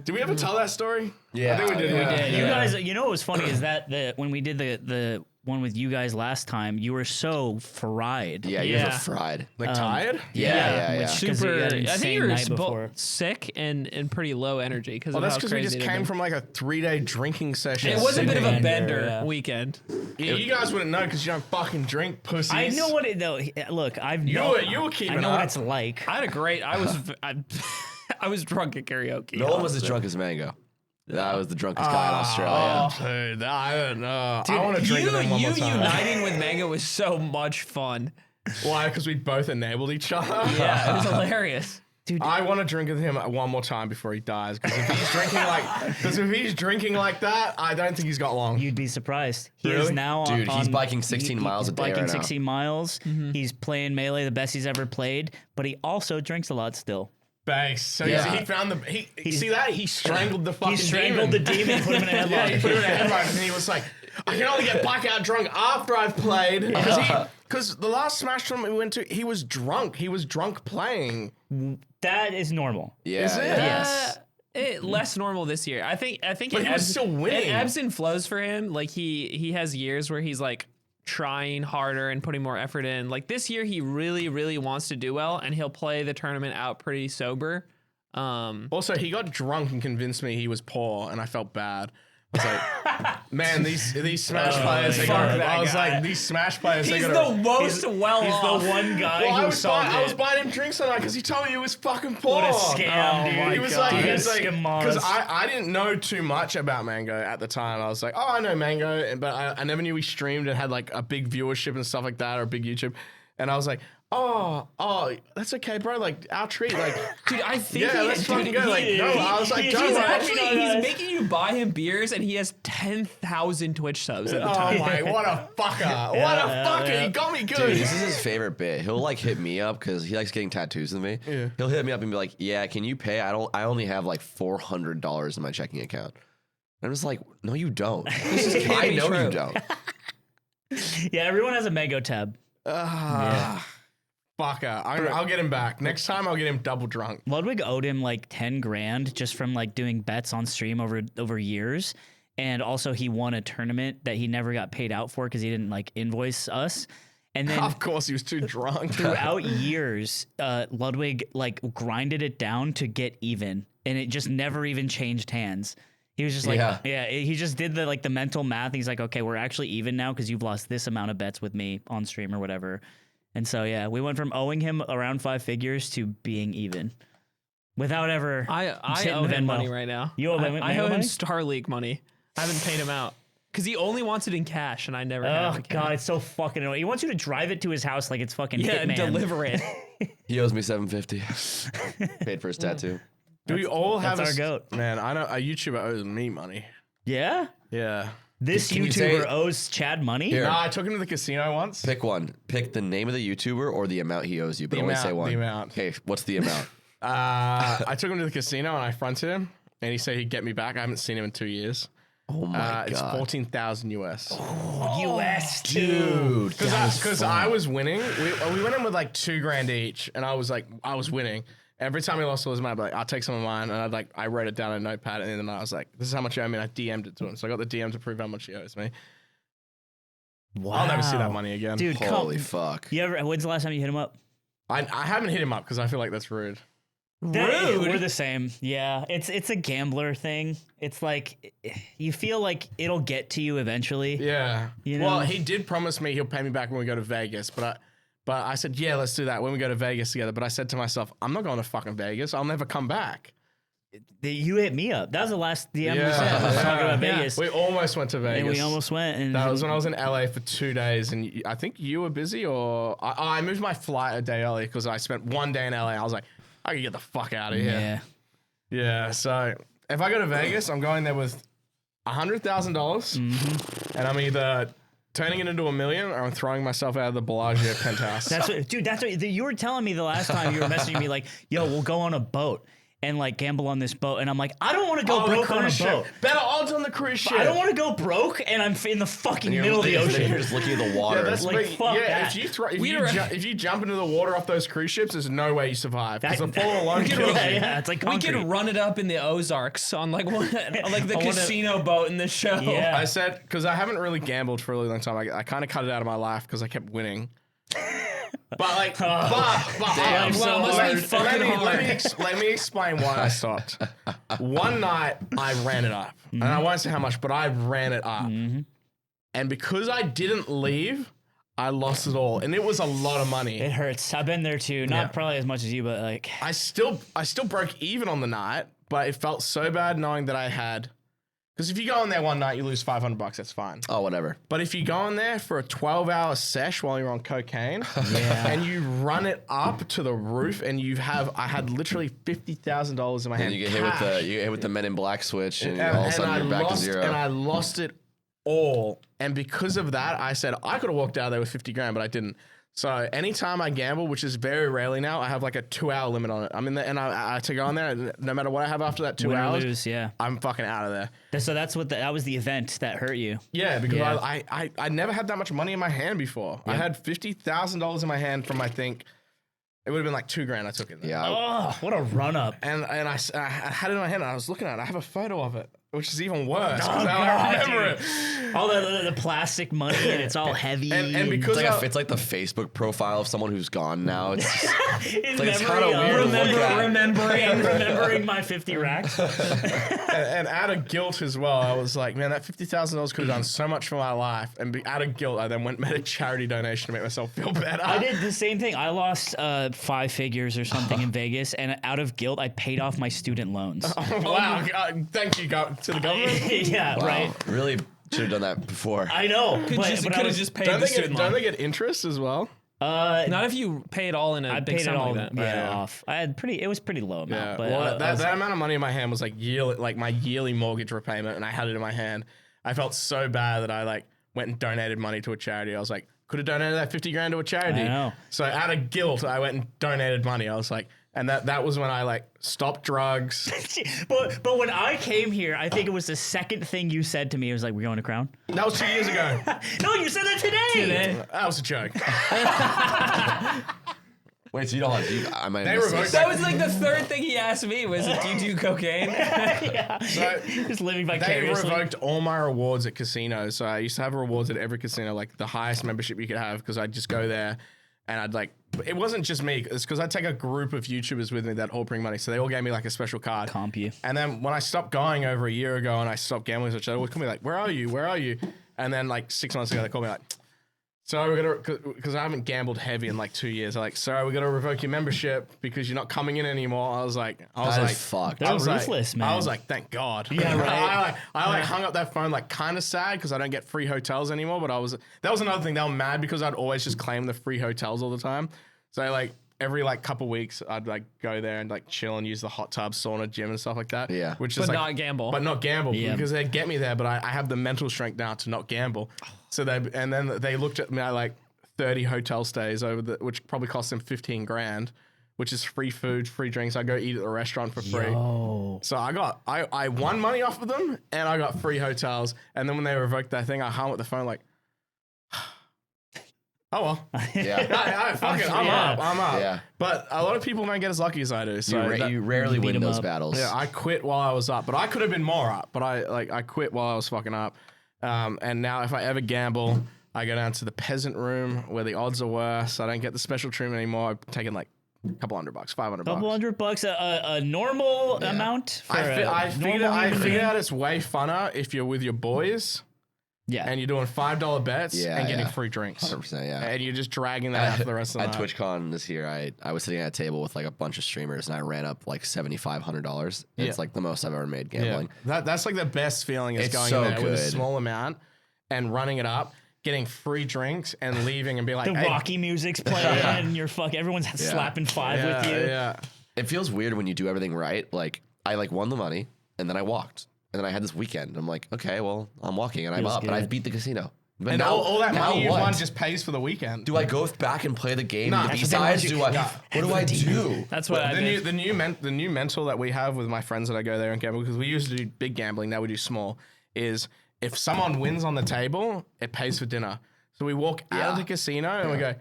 Did we ever tell that story? Yeah. I think we did. Yeah. We did. You guys, what was funny is that when we did the one with you guys last time, you were so fried. Yeah, you guys Yeah. are fried. Like tired? Yeah. Which, 'cause you Super. had an I think insane you were night before. both sick and pretty low energy because Well, of that's how because we crazy just it had came been. from like a 3-day drinking session. It was a bit of a Bender, bender yeah. weekend. Yeah, you guys wouldn't know because you don't fucking drink, pussies. I know what it though. Look, You were keeping I know up. what it's like. I had a great. I was drunk at karaoke. No one was as drunk as Mango. That was the drunkest guy in Australia. Oh, dude, I don't know. Dude, I want to drink with them one you more time. uniting with Mango was so much fun. Why? Because we both enabled each other? Yeah, it was hilarious. I want to drink with him one more time before he dies. Because if he's drinking like that, I don't think he's got long. You'd be surprised. He is Really? now Dude, he's on- biking 16 miles a day biking right now. 16 miles. He's playing Melee, the best he's ever played, but he also drinks a lot still. Base. So Yeah. he found see that? He strangled the fucking He strangled demon. the demon, put him in a headlock. Yeah, he put him in a headlock, and he was like, "I can only get blackout drunk after I've played." Because the last Smash tournament we went to, he was drunk. He was drunk playing. That is normal. Yeah. Is it? Yes. Less normal this year. I think But it he was still winning. It ebbs and flows for him. Like he has years where he's like trying harder and putting more effort in. Like this year, he really, really wants to do well, and he'll play the tournament out pretty sober. Also, he got drunk and convinced me he was poor, and I felt bad. I was like, man, these Smash players. They fuck got, that I was guy. like, these Smash players. He's they the got most well He's off. the one guy Well, who I was solved it. buying him drinks tonight because he told me he was fucking poor. What a scam, dude. He was God. like, Dude, scam because us. I didn't know too much about Mango at the time. I was like, oh, I know Mango, but I never knew he streamed and had like a big viewership and stuff like that, or a big YouTube. And I was like, oh, that's okay, bro. Like, our treat. Like, Dude, I think yeah, let's fucking go. Like, no, I was like, don't worry. he's making you buy him beers, and he has 10,000 Twitch subs at the Oh time. my, what a fucker. What a fucker. He got me good. Dude, this is his favorite bit. He'll like hit me up because he likes getting tattoos with me. Yeah. He'll hit me up and be like, "Yeah, can you pay? I only have like $400 in my checking account." And I'm just like, "No, you don't. I know you don't." Yeah, everyone has a Mego tab. Fucker. I'll get him back. Next time, I'll get him double drunk. Ludwig owed him like 10 grand just from like doing bets on stream over years. And also he won a tournament that he never got paid out for because he didn't like invoice us. And then Of course, he was too drunk. throughout years, Ludwig like grinded it down to get even. And it just never even changed hands. He was just like, he just did the mental math. He's like, okay, we're actually even now because you've lost this amount of bets with me on stream or whatever. And so, yeah, we went from owing him around 5 figures to being even without ever. I hitting owe the him Venmo. money right now. You owe him I owe him money? Star League money. I haven't paid him out because he only wants it in cash, and I never have Oh, it. God, it's so fucking annoying. He wants you to drive it to his house like it's fucking Yeah, Hitman. deliver it. He owes me $750. Paid for his tattoo. Do we all have that's our goat. Man, I know a YouTuber owes me money. Yeah? Yeah. This Can you say- YouTuber owes Chad money? Here. No, I took him to the casino once. Pick one. Pick the name of the YouTuber or the amount he owes you, but The only amount, say one. the amount. Okay, what's the amount? I took him to the casino and I fronted him, and he said he'd get me back. I haven't seen him in 2 years. Oh my It's god. 14,000 US. US, Dude, Because I was winning. We went in with like $2,000 each, and I was winning. Every time he lost all his money, I'd be like, I'll take some of mine, and I wrote it down in a notepad, and then I was like, this is how much you owe me, and I DM'd it to him. So I got the DM to prove how much he owes me. Wow. I'll never see that money again. Dude, Holy fuck. when's the last time you hit him up? I haven't hit him up because I feel like that's rude. We're the same. Yeah, it's a gambler thing. It's like you feel like it'll get to you eventually. Yeah. You know? Well, he did promise me he'll pay me back when we go to Vegas, but I said, yeah, let's do that when we go to Vegas together. But I said to myself, I'm not going to fucking Vegas. I'll never come back. You hit me up. That was the last DM we Yeah. sent. I was talking about Yeah. Vegas. We almost went to Vegas. And we almost went. And That was when I was in LA for 2 days, and I think you were busy, or I moved my flight a day early because I spent 1 day in LA. I was like, I can get the fuck out of here. yeah. Yeah. So if I go to Vegas, I'm going there with $100,000, and I'm either turning it into $1 million or I'm throwing myself out of the Bellagio penthouse. That's what you were telling me the last time. You were messaging me like, "Yo, we'll go on a boat and like gamble on this boat." And I'm like, I don't want to go broke on a boat. Better odds on the cruise ship. I don't want to go broke and I'm in the fucking middle of the You're ocean. just looking at the water. Yeah, that's Like, big. fuck Yeah, that. if you jump into the water off those cruise ships, there's no way you survive because the fall alone kills you. Yeah, it's like We concrete. could run it up in the Ozarks on like on like the casino boat in the show. Yeah. I said because I haven't really gambled for a really long time. I kind of cut it out of my life because I kept winning. But like, Damn, so must be fucking let me explain why I stopped. One night I ran it up, and I won't say how much, but I ran it up, and because I didn't leave, I lost it all, and it was a lot of money. It hurts. I've been there too. Not probably as much as you, but like I still broke even on the night, but it felt so bad knowing that I had. Because if you go in there one night, you lose $500. That's fine. Oh, whatever. But if you go in there for a 12-hour sesh while you're on cocaine, and you run it up to the roof, and I had literally $50,000 in my hand. And you get hit with the Men in Black switch, and all of a and sudden I you're back to lost, zero. and I lost it all. And because of that, I said I could have walked out of there with 50 grand, but I didn't. So anytime I gamble, which is very rarely now, I have like a 2-hour limit on it. I'm in there, and I to go in there, and no matter what I have after that 2 win or hours, lose. Yeah. I'm fucking out of there. So that's what that was the event that hurt you. Yeah, because Yeah. I never had that much money in my hand before. I had $50,000 in my hand from I think it would have been like 2 grand I took it. Yeah. Oh, what a run up. And I had it in my hand and I was looking at it. I have a photo of it, which is even worse. 'cause Oh, I God, remember dude. it. All the plastic money and it's all heavy. And because It's like the Facebook profile of someone who's gone now. It's just, it's like it's kinda weird to look at. remembering my 50 racks. and out of guilt as well, I was like, man, that $50,000 could have done so much for my life. And out of guilt, I then went and made a charity donation to make myself feel better. I did the same thing. I lost 5 figures or something in Vegas, and out of guilt, I paid off my student loans. Wow, thank you to the government. Yeah, wow, right. really should have done that before. I know. Could but have I just paid Don't the they student don't loan. they get interest as well? Not if you pay it all in a I big paid it sum all like that. off. It was pretty low amount, Yeah, but well, I was that amount of money in my hand was like my yearly mortgage repayment, and I had it in my hand. I felt so bad that I like went and donated money to a charity. I was like, could have donated that 50 grand to a charity. I know. So out of guilt, I went and donated money. I was like, and that was when I like stopped drugs. but when I came here, I think it was the second thing you said to me. It was like, "We're going to Crown." That was 2 years ago. No, you said that today. That was a joke. Wait, so you don't like? I might. They have missed revoked this. That was like the third thing he asked me was, "Do you do cocaine?" Yeah, So just living they vicariously. revoked all my rewards at casinos. So I used to have rewards at every casino, like the highest membership you could have, because I'd just go there and I'd like. It wasn't just me. It's because I'd take a group of YouTubers with me that all bring money. So they all gave me like a special card. Comp you. And then when I stopped going over a year ago and I stopped gambling, which they would call me like, "Where are you? Where are you?" And then like 6 months ago, they called me like, "Sorry, we're gonna," because I haven't gambled heavy in like 2 years. They're like, "Sorry, we're gonna revoke your membership because you're not coming in anymore." I was like, That is fucked. They're I was ruthless, like, man. I was like, thank God. Yeah, right. I hung up that phone like kind of sad because I don't get free hotels anymore. But that was another thing. They were mad because I'd always just claim the free hotels all the time. So like every like couple weeks, I'd like go there and like chill and use the hot tub, sauna, gym and stuff like that. Yeah. which But is like, not gamble. But not gamble Yeah. because they get me there. But I have the mental strength now to not gamble. So then they looked at me like 30 hotel stays which probably cost them 15 grand, which is free food, free drinks. I go eat at the restaurant for free. Oh, So I won money off of them and I got free hotels. And then when they revoked that thing, I hung up the phone like, oh well. Yeah. Fuck it, I'm Yeah. up. Yeah. But a lot of people don't get as lucky as I do. So You rarely beat win 'em those up. battles. yeah, I quit while I was up, but I could have been more up. But I quit while I was fucking up. And now if I ever gamble, I go down to the peasant room where the odds are worse. I don't get the special treatment anymore. I'm taking like a couple $100, $500. couple $100, a normal amount. For I figured normal human being? out it's way funner if you're with your boys Yeah, and you're doing $5 bets Yeah, and getting yeah. free drinks. 100%, yeah. And you're just dragging that out for the rest of the At night. TwitchCon this year, I was sitting at a table with like a bunch of streamers, and I ran up like $7,500. Yeah. It's like the most I've ever made Yeah, gambling. that's like the best feeling is It's going so in there with a good. small amount and running it up, getting free drinks and leaving and be like, the hey, Rocky music's playing and you're everyone's slapping five with you. Yeah. It feels weird when you do everything right. Like I like won the money, and then I walked, and then I had this weekend. I'm like, okay, well, I'm walking, and I'm Feels up, and I've good. beat the casino. But And now, all that now money you what? won just pays for the weekend. Do I go back and play the game? No, the that's B the thing, sides? once you- Do I? no. What do I do? That's what I did. The new mental that we have with my friends that I go there and gamble, because we used to do big gambling, now we do small, is if someone wins on the table, it pays for dinner. So we walk out of the casino and we go,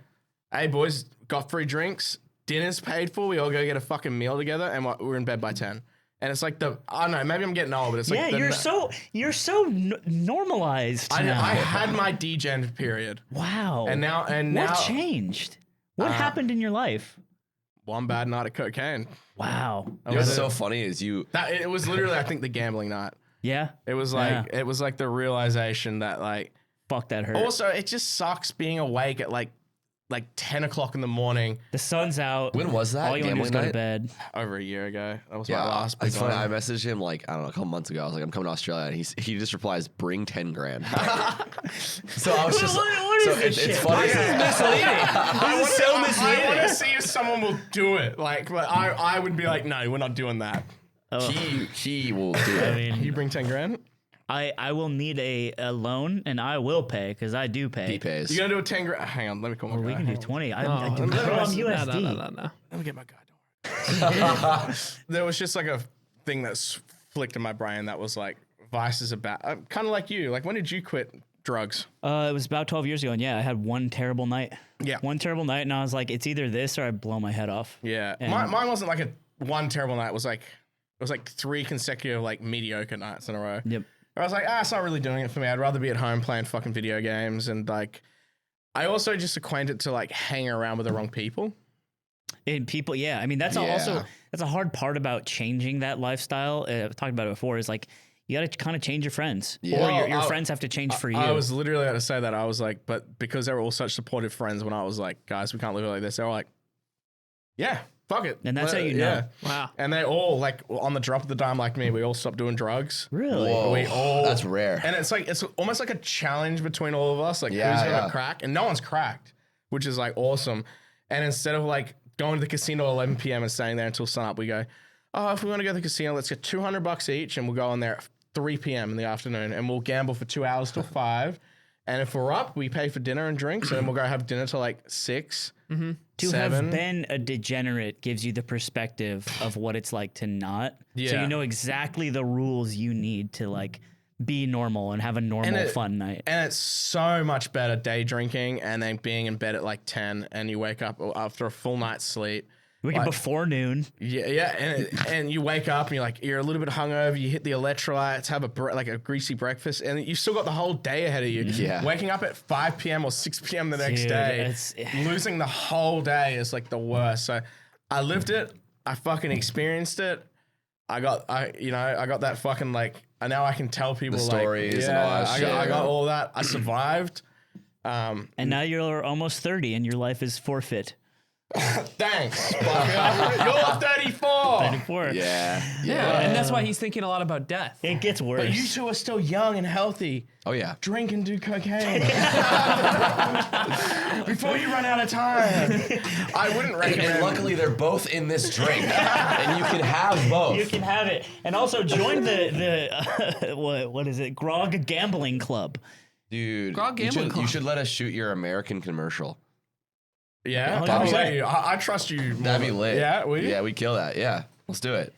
hey boys, got free drinks, dinner's paid for, we all go get a fucking meal together and we're in bed by 10. And it's like I don't know, maybe I'm getting old, but it's like Yeah, you're so normalized I now. had my degen period. Wow. And now what changed? What happened in your life? one bad night of cocaine. Wow. What's so funny is you. It was literally, I think, the gambling night. Yeah. It was like the realization that like Fuck, that hurt. also it just sucks being awake at like 10 o'clock in the morning The sun's out. When was that? All you want to do is go Gambling to night? bed. over a year ago. That was Yeah, my last big it's funny. I one. messaged him like I don't know a couple months ago. I was like, I'm coming to Australia, and he just replies, "Bring 10 grand." So I was just What is so this it's shit? funny. I This is so want misleading. to see if someone will do it. Like, but I would be like, no, we're not doing that. He will do it. I mean, You bring 10 grand? I will need a loan, and I will pay because I do pay. He pays. You gonna do a 10 grand? Hang on, let me call my Or guy. we can do Hang on. 20. Oh, I'm no, USD. No. Let me get my guy. There was just like a thing that flicked in my brain that was like, vice is about, kind of like you. Like, when did you quit drugs? It was about 12 years ago, and yeah, I had one terrible night. Yeah. One terrible night, and I was like, it's either this or I blow my head off. Yeah. And- Mine wasn't like one terrible night. It was like 3 consecutive like mediocre nights in a row. Yep. I was like, it's not really doing it for me. I'd rather be at home playing fucking video games. And like, I also just acquainted to like hang around with the wrong people. And people, yeah. I mean, that's also that's a hard part about changing that lifestyle. I've talked about it before. Is like you got to kind of change your friends, Yeah. or Well, your friends have to change for you. I was literally about to say that. I was like, but because they were all such supportive friends when I was like, guys, we can't live like this. They were like, yeah, fuck it. And that's how you know. Wow. And they all like on the drop of the dime like me, we all stopped doing drugs. Really? Whoa, We all, that's rare. And it's like, it's almost like a challenge between all of us. Like Yeah, who's going to yeah. crack? And no one's cracked. which is like awesome. And instead of like going to the casino at 11 p.m. and staying there until sunup, we go, oh, if we want to go to the casino, let's get $200 each, and we'll go in there at 3 p.m. in the afternoon, and we'll gamble for 2 hours till 5. And if we're up, we pay for dinner and drinks, and then we'll go have dinner till like 6. To 7. have been a degenerate gives you the perspective of what it's like to not. So Yeah. you know exactly the rules you need to like be normal and have a normal fun night. And it's so much better day drinking and then being in bed at like 10 and you wake up after a full night's sleep. We get before noon. Yeah, and you wake up and you're a little bit hungover. You hit the electrolytes, have a greasy breakfast, and you still got the whole day ahead of you. Yeah. Waking up at 5 p.m. or 6 p.m. the next Dude, day, losing the whole day is like the worst. So I lived it. I fucking experienced it. I got that fucking like. Now I can tell people The like, stories and all that shit. I got all that. I survived. And now you're almost 30 and your life is forfeit. Thanks, fucker. You're 34. 34. Yeah. And that's why he's thinking a lot about death. It gets worse. But you two are still young and healthy. Oh yeah. Drink and do cocaine before you run out of time. I wouldn't recommend. And luckily, they're both in this drink, and you can have both. You can have it. And also join the what is it? Grog Gambling Club. Dude, Grog you Gambling should, Club. you should let us shoot your American commercial. Yeah, 100%. I'll let you. I trust you. More. That'd be lit. Yeah, will you? Yeah, we kill that. Yeah, let's do it.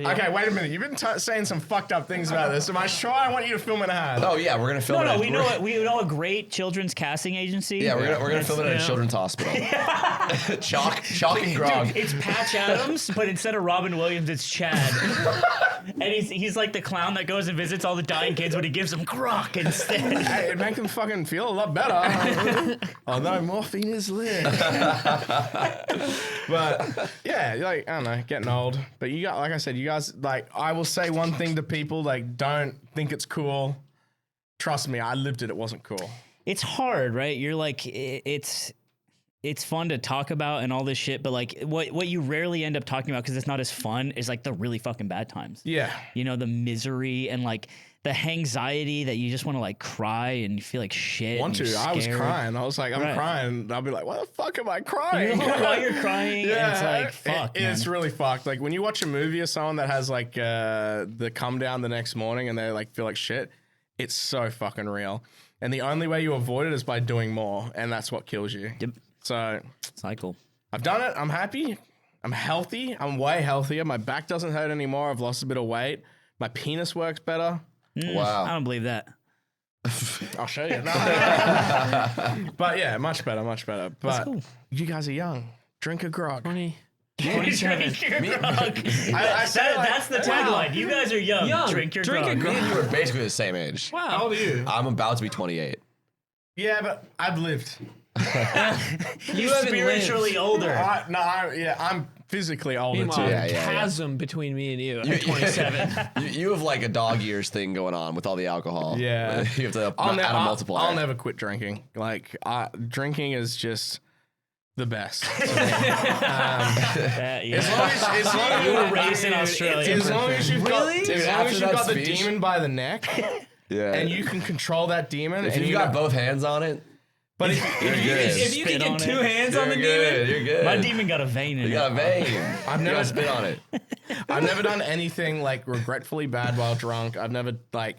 Okay, wait a minute. You've been saying some fucked up things about this. Am I sure I want you to film an ad? Oh yeah, we're gonna film it. No, at- we know a great children's casting agency. Yeah, we're gonna film it at a children's hospital. Chalk and grog. Dude, it's Patch Adams, but instead of Robin Williams, it's Chad. And he's like the clown that goes and visits all the dying kids, but he gives them grog instead. Hey, it'd make them fucking feel a lot better. Although morphine is lit. But yeah, like I don't know, getting old. But you got, like I said, you guys, like, I will say one thing to people, like, don't think it's cool. Trust me, I lived it. It wasn't cool. It's hard, right? You're like, it's fun to talk about and all this shit, but like what you rarely end up talking about because it's not as fun is like the really fucking bad times. Yeah. You know, the misery and like the anxiety that you just want to like cry and you feel like shit. I was crying. I was like, I'm crying. I'll be like, why the fuck am I You crying? don't know why you're crying. Yeah, And it's like, fuck, man. It's really fucked. Like when you watch a movie of someone that has like the come down the next morning and they like feel like shit, it's so fucking real. And the only way you avoid it is by doing more, and that's what kills you. Yep. So Cycle. I've done it. I'm happy. I'm healthy. I'm way healthier. My back doesn't hurt anymore. I've lost a bit of weight. My penis works better. Wow. I don't believe that. I'll show you. But yeah, much better, much better. But cool. you guys are young. Drink a grog. 27. I say like, That's the tagline. You guys are young. Young. Drink your Drink a grog. Me and you are basically the same age. how old are you? I'm about to be 28. Yeah, but I've lived. You haven't Spiritually lived. older. I'm physically older Meanwhile, too. Yeah, yeah. chasm between me and you. I'm 27. You have like a dog years thing going on with all the alcohol. Yeah. You have to I'll, add a multiplier. I'll never quit drinking. Like drinking is just the best. Yeah. As long as You were raised in Australia. as long as you've got, Dude, as long after as you've that got the speech- demon by the neck Yeah. and you can control that demon, if and you got both hands on it, but you're good. If you Spit can on get two it. hands on the You're demon, good. You're good. My demon got a vein in You it. got a vein. I've You never got spit on it. I've never done anything like regretfully bad while drunk. I've never like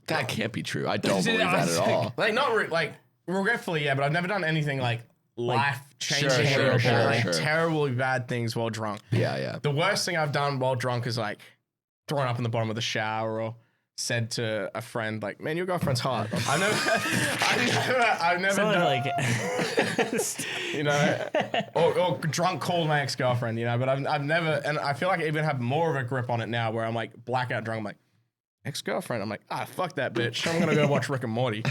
That can't be true. I don't believe that at all. like regretfully, yeah, but I've never done anything like life changing Sure, like sure. terribly bad things while drunk. Yeah, yeah. The worst thing I've done while drunk is like thrown up in the bottom of the shower or said to a friend like, "Man, your girlfriend's hot." I've never Sounded done, like you know, or drunk called my ex-girlfriend, you know, but I've never, and I feel like I even have more of a grip on it now where I'm like blackout drunk. I'm like, ex-girlfriend. I'm like, fuck that bitch. I'm gonna go watch Rick and Morty.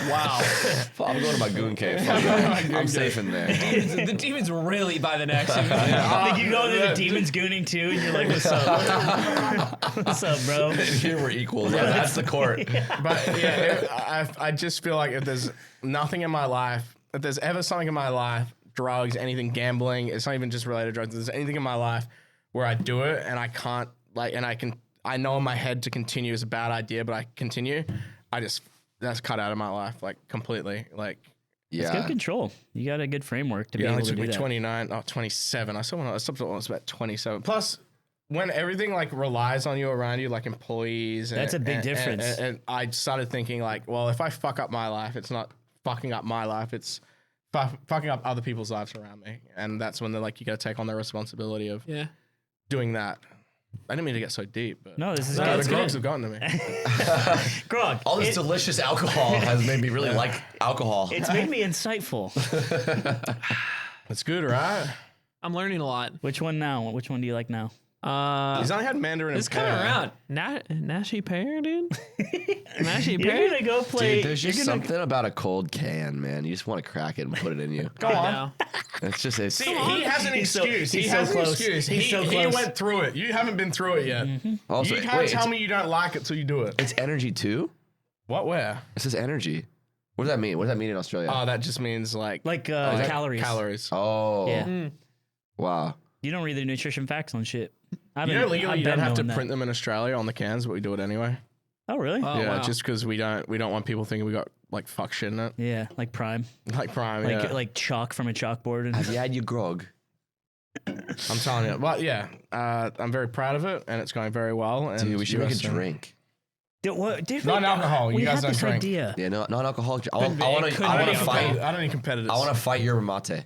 wow. I'm going to my goon cave. Fuck it. I'm safe in there. The demon's really by the neck. like you go to the demons gooning too, and you're like, "What's up? What's up, bro?" Here we're equals. Yeah, that's the court. But yeah, I just feel like if there's nothing in my life, if there's ever something in my life, drugs, anything, gambling, it's not even just related to drugs. If there's anything in my life where I do it and I can't like, and I know in my head to continue is a bad idea, but I continue. That's cut out of my life like completely. Like Yeah. It's good control. You got a good framework to be Yeah, able it to took do me that. 27. I stopped when I was about 27. Plus, when everything like relies on you around you, like employees, That's a big difference. And I started thinking like, well, if I fuck up my life, it's not fucking up my life. It's fucking up other people's lives around me. And that's when they're like, you got to take on the responsibility of doing that. I didn't mean to get so deep, but No, this is the good. grogs have gotten to me. Grog. All this delicious alcohol has made me really like alcohol. It's made me insightful. It's good, right? I'm learning a lot. Which one now? Which one do you like now? He's only had Mandarin. It's and kind of pear. around. Nashi pear, dude. Nashi You're pear. gonna go play. Dude, there's just you're gonna, something about a cold can, man. You just want to crack it and put it in you. Go on. No. It's just it's. See, he has an He's so- excuse. he's he so has close. an excuse. He's He so close. went through it. You haven't been through it yet. Also, You can't wait, tell me you don't like it till you do it. it's energy too. What? Where? It says energy. What does that mean? What does that mean in Australia? Oh, that just means like calories. Calories. Oh, Yeah. wow. You don't read the nutrition facts on shit. I've You been- know, legally, I've you don't been have to knowing print that. them in Australia on the cans, but we do it anyway. Oh really? Oh, yeah, wow. just because we don't want people thinking we got like fuck shit in it, Yeah, like Prime, like Prime. like yeah, like chalk from a chalkboard. And Have you had your grog? I'm telling you. But yeah, I'm very proud of it, and it's going very well. And Dude, we should make a US, drink. Non-alcohol, you we guys had don't this drink. idea. Yeah, no, non-alcoholic. I want be- it to. could I want be to alcohol. fight. I don't need competitors. I want to fight your mate.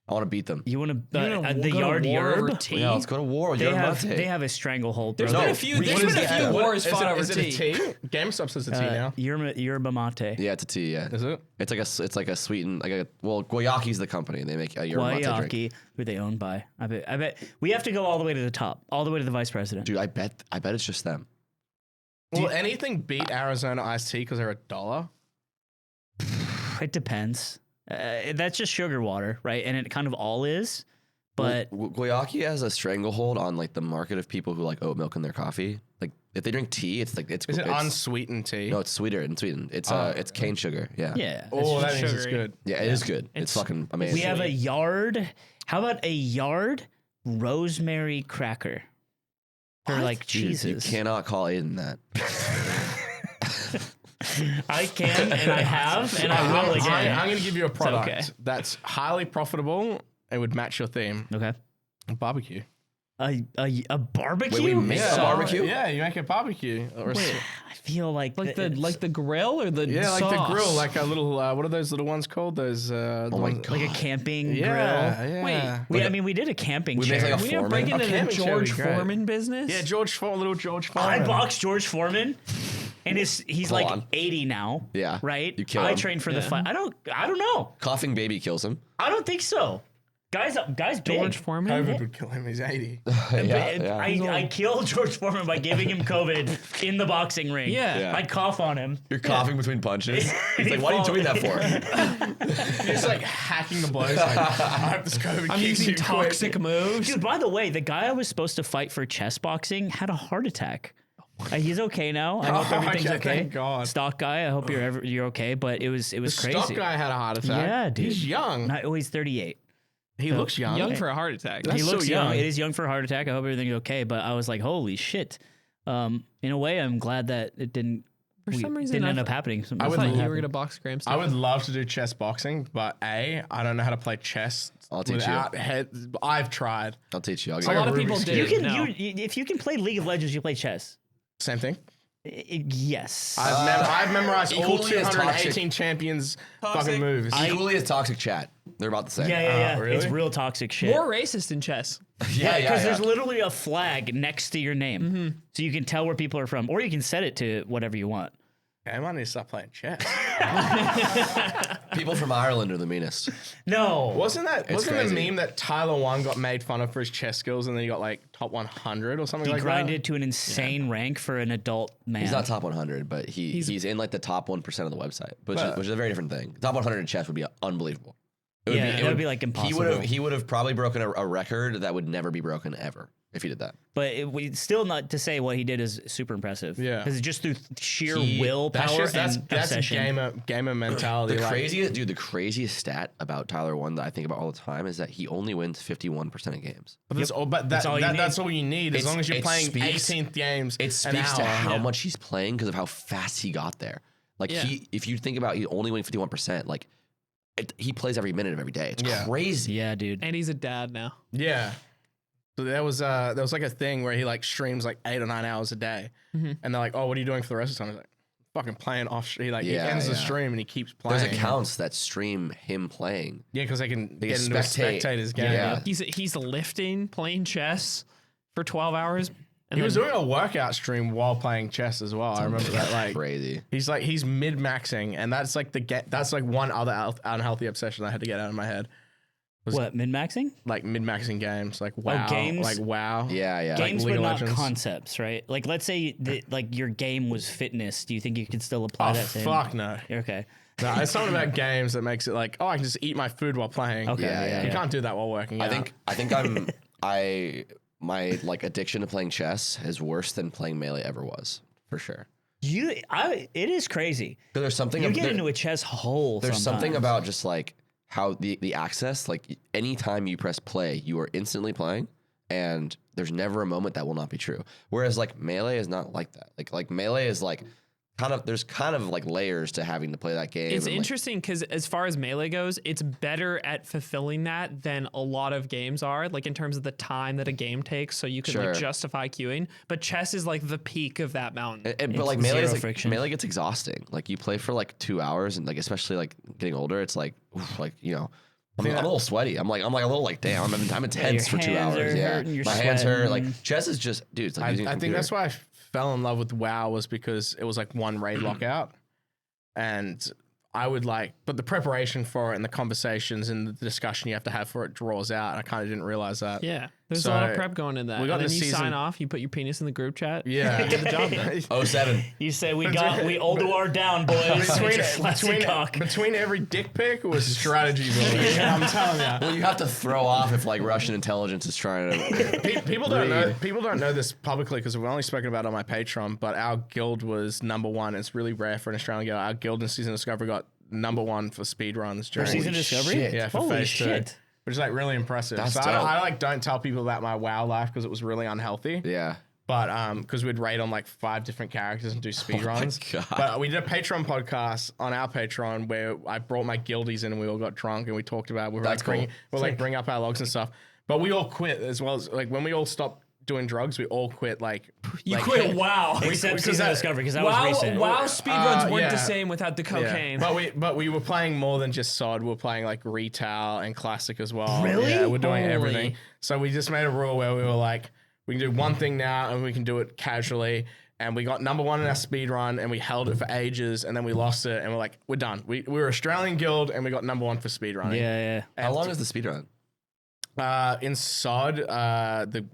I want to beat them. You want to You're gonna the go to yard war over yerb? tea? Yeah, let's go to war with They your have mate. they have a stranglehold. There's bro. been No, a few. we- There's what been is a few it? wars fought over Is it a tea. tea? GameStop says a tea now. Yerba mate. Yeah, it's a tea. Yeah, Is it? it's like a sweetened Guayaki's the company. They make a yerba mate drink. Guayaki, who they owned by. I bet we have to go all the way to the top, all the way to the vice president. Dude, I bet it's just them. Will anything beat Arizona iced tea because they're $1? It depends. That's just sugar water, right? And it kind of all is. But Guayaki has a stranglehold on like the market of people who like oat milk in their coffee. Like if they drink tea, it's like it's Is it it's, unsweetened tea? No, it's sweeter and sweetened. It's cane sugar. Yeah. yeah, Oh, that just means it's sugary. good. Yeah, it is good. It's fucking amazing. we have a yard. How about a yard rosemary cracker for like Dude, cheeses? you cannot call Aiden that. I can, and I have, and I will again. I'm going to give you a product okay. that's highly profitable and would match your theme. Okay. Barbecue. A barbecue? Wait, we make a barbecue? Yeah, you make a barbecue. Or Wait, I feel like Like the it's the grill or the yeah, like sauce? the grill, like a little. What are those little ones called? Those. Oh my god. like a camping Yeah, grill. yeah. I mean, we did a camping We chair. make like a We didn't Foreman. break into A the camping chair would George be great. Foreman business. Yeah, little George I Foreman. boxed George Foreman, and he's Hold like on. 80 now. Yeah, right. you kill I him. trained for the fight. I don't know. Coughing baby kills him. I don't think so. Guys, big. George Foreman. COVID would kill him. He's 80. I killed George Foreman by giving him COVID in the boxing ring. Yeah. Yeah. I cough on him. You're coughing between punches. He's like, "What are you doing that for?" He's like hacking the blows. Like, I hope this COVID I'm keeps using you quick. toxic moves. Dude, by the way, the guy I was supposed to fight for chess boxing had a heart attack. He's okay now. I hope Oh, everything's okay, okay. thank God. Stock guy, I hope you're okay. But it was The crazy. stock guy had a heart attack. Yeah, dude. He's young. He's 38. He looks young. Young for a heart attack. That's He so looks young. young. It is young for a heart attack. I hope everything's okay. But I was like, holy shit. In a way, I'm glad that it didn't. For some reason, didn't I end up thought- happening. I would thought you love- were gonna box Graham. I would love to do chess boxing, but I don't know how to play chess I'll teach without head. I've tried. I'll teach you. I'll A get lot you. of people Rubik's did. Cube. If you can play League of Legends, you play chess. Same thing. Yes. I've memorized all equally as 218 toxic. champions fucking moves. Equally as toxic chat. They're about the same. yeah. really? It's real toxic shit. More racist in chess. yeah. Because there's literally a flag next to your name, Mm-hmm. so you can tell where people are from, or you can set it to whatever you want. Okay, I might need to stop playing chess. People from Ireland are the meanest. No, Wasn't crazy. the meme that Tyler One got made fun of for his chess skills and then he got like top 100 or something he like grinded to an insane rank for an adult man. He's not top 100, but he's in like the top 1% of the website, which is a very different thing. Top 100 in chess would be unbelievable. It would be like impossible. He would have probably broken a record that would never be broken ever if he did that. But still not to say what he did is super impressive. Yeah. because it's just through sheer He- willpower That's and that's obsession. gamer mentality. The like, craziest stat about Tyler One that I think about all the time is that he only wins 51% of games. But that's all you need. That's all you need. As It's- long as you're it playing speaks- 18th games, It an speaks to hour. how much he's playing because of how fast he got there. Like Yeah. if you think about he only winning 51%, like he plays every minute of every day. It's Yeah. crazy. Yeah, dude. And he's a dad now. Yeah. So there was like a thing where he like streams like 8 or 9 hours a day, and they're like, "Oh, what are you doing for the rest of the time?" He's like, "Fucking playing off." He ends the stream and he keeps playing. There's accounts that stream him playing. Yeah, because they can They get into a spectate. spectator's game. Yeah. He's lifting, playing chess for 12 hours. And He was doing a workout stream while playing chess as well. I remember that. Like Crazy. he's mid maxing, and that's like that's like one other unhealthy obsession I had to get out of my head. What, min-maxing? Like mid maxing games, like WoW, games? like WoW. Yeah, yeah. Games, League but of not Legends. concepts, right? Like, let's say that, like your game was fitness. Do you think you could still apply Oh that same? fuck no. Okay. No, it's something about games that makes it like, oh, I can just eat my food while playing. Okay. Yeah, You can't do that while working. I out. think my like addiction to playing chess is worse than playing Melee ever was, for sure. It is crazy. So there's something You get into a chess hole. there's something sometimes. about just like how the access, like anytime you press play, you are instantly playing, and there's never a moment that will not be true. Whereas like Melee is not like that. Like Melee is like there's kind of like layers to having to play that game. It's and, like, interesting because as far as Melee goes, it's better at fulfilling that than a lot of games are, like in terms of the time that a game takes, so you can Sure. like justify queuing. But chess is like the peak of that mountain. but like It's Melee, zero is, like, friction. Melee gets exhausting. Like you play for like 2 hours, and like especially like getting older, it's like oof, like you know. I'm a little sweaty. I'm a little like damn. I'm intense for 2 hands hours. are Yeah, hurting, you're my hands hurt. sweating. Like chess is just, dude. It's like using a I think computer. that's why I fell in love with WoW was because it was like one raid lockout, and I would like, but the preparation for it and the conversations and the discussion you have to have for it draws out, and I kind of didn't realize that. Yeah, there's a lot of So, prep going in that. we got And then this you sign season- off, you put your penis in the group chat. Yeah, you get the job done. 07. You say we Olduar down, boys. between every dick pic was strategy building. I'm telling you. Well, you have to throw off if like Russian intelligence is trying to. People don't know. People don't know this publicly because we've only spoken about it on my Patreon. But our guild was #1. It's really rare for an Australian guild. Our guild in Season of Discovery got #1 for speedruns during Season Discovery? shit. Yeah, for Holy phase shit. 2, which is like really impressive. That's so dope. I don't tell people about my WoW life because it was really unhealthy. Yeah. But because we'd raid on like 5 different characters and do speedruns. God. But we did a Patreon podcast on our Patreon where I brought my guildies in and we all got drunk and we talked about That's cool. bring up our logs and stuff. But we all quit as well as like when we all stopped doing drugs, we all quit like You quit WoW. Except because Season that- of Discovery, because that was recent. WoW speedruns weren't yeah. the same without the cocaine. But we were playing more than just SOD. We were playing like retail and classic as well. Really? Yeah, we're doing Holy. everything. So we just made a rule where we were like, we can do one thing now and we can do it casually. And we got #1 in our speed run and we held it for ages and then we lost it and we're like, we're done. We were Australian guild and we got #1 for speed running. Yeah. How long is the speed run? In SOD,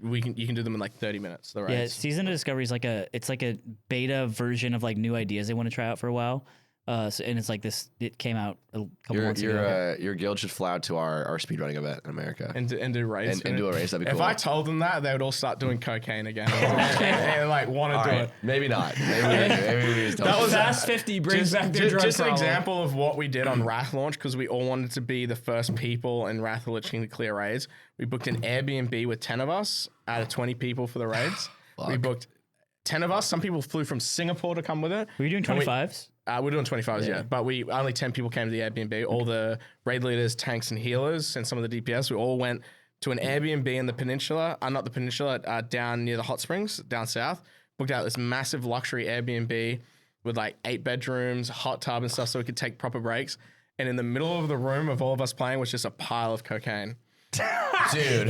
you can do them in like 30 minutes. The Yeah, raids. Season of Discovery is like a beta version of like new ideas they want to try out for a while. And it's like this. It came out a couple months ago. Your guild should fly out to our speedrunning event in America And do raids. and do a race. That'd be If cool. I told them that, they would all start doing cocaine again and like want All to do right, it. maybe not. Maybe we just don't. That was Fast 50 brings back their drug just an problem. example of what we did on Wrath launch because we all wanted to be the first people in Wrath of the Lich King to clear raids. We booked an Airbnb with 10 of us out of 20 people for the raids. We booked 10 of us. Some people flew from Singapore to come with it. Were you doing And we- 25s? We're doing 25s, yeah. But only 10 people came to the Airbnb. All the raid leaders, tanks, and healers, and some of the DPS, we all went to an Airbnb in the peninsula. Not the peninsula, down near the hot springs, down south. Booked out this massive luxury Airbnb with like 8 bedrooms, hot tub and stuff so we could take proper breaks. And in the middle of the room of all of us playing was just a pile of cocaine. dude.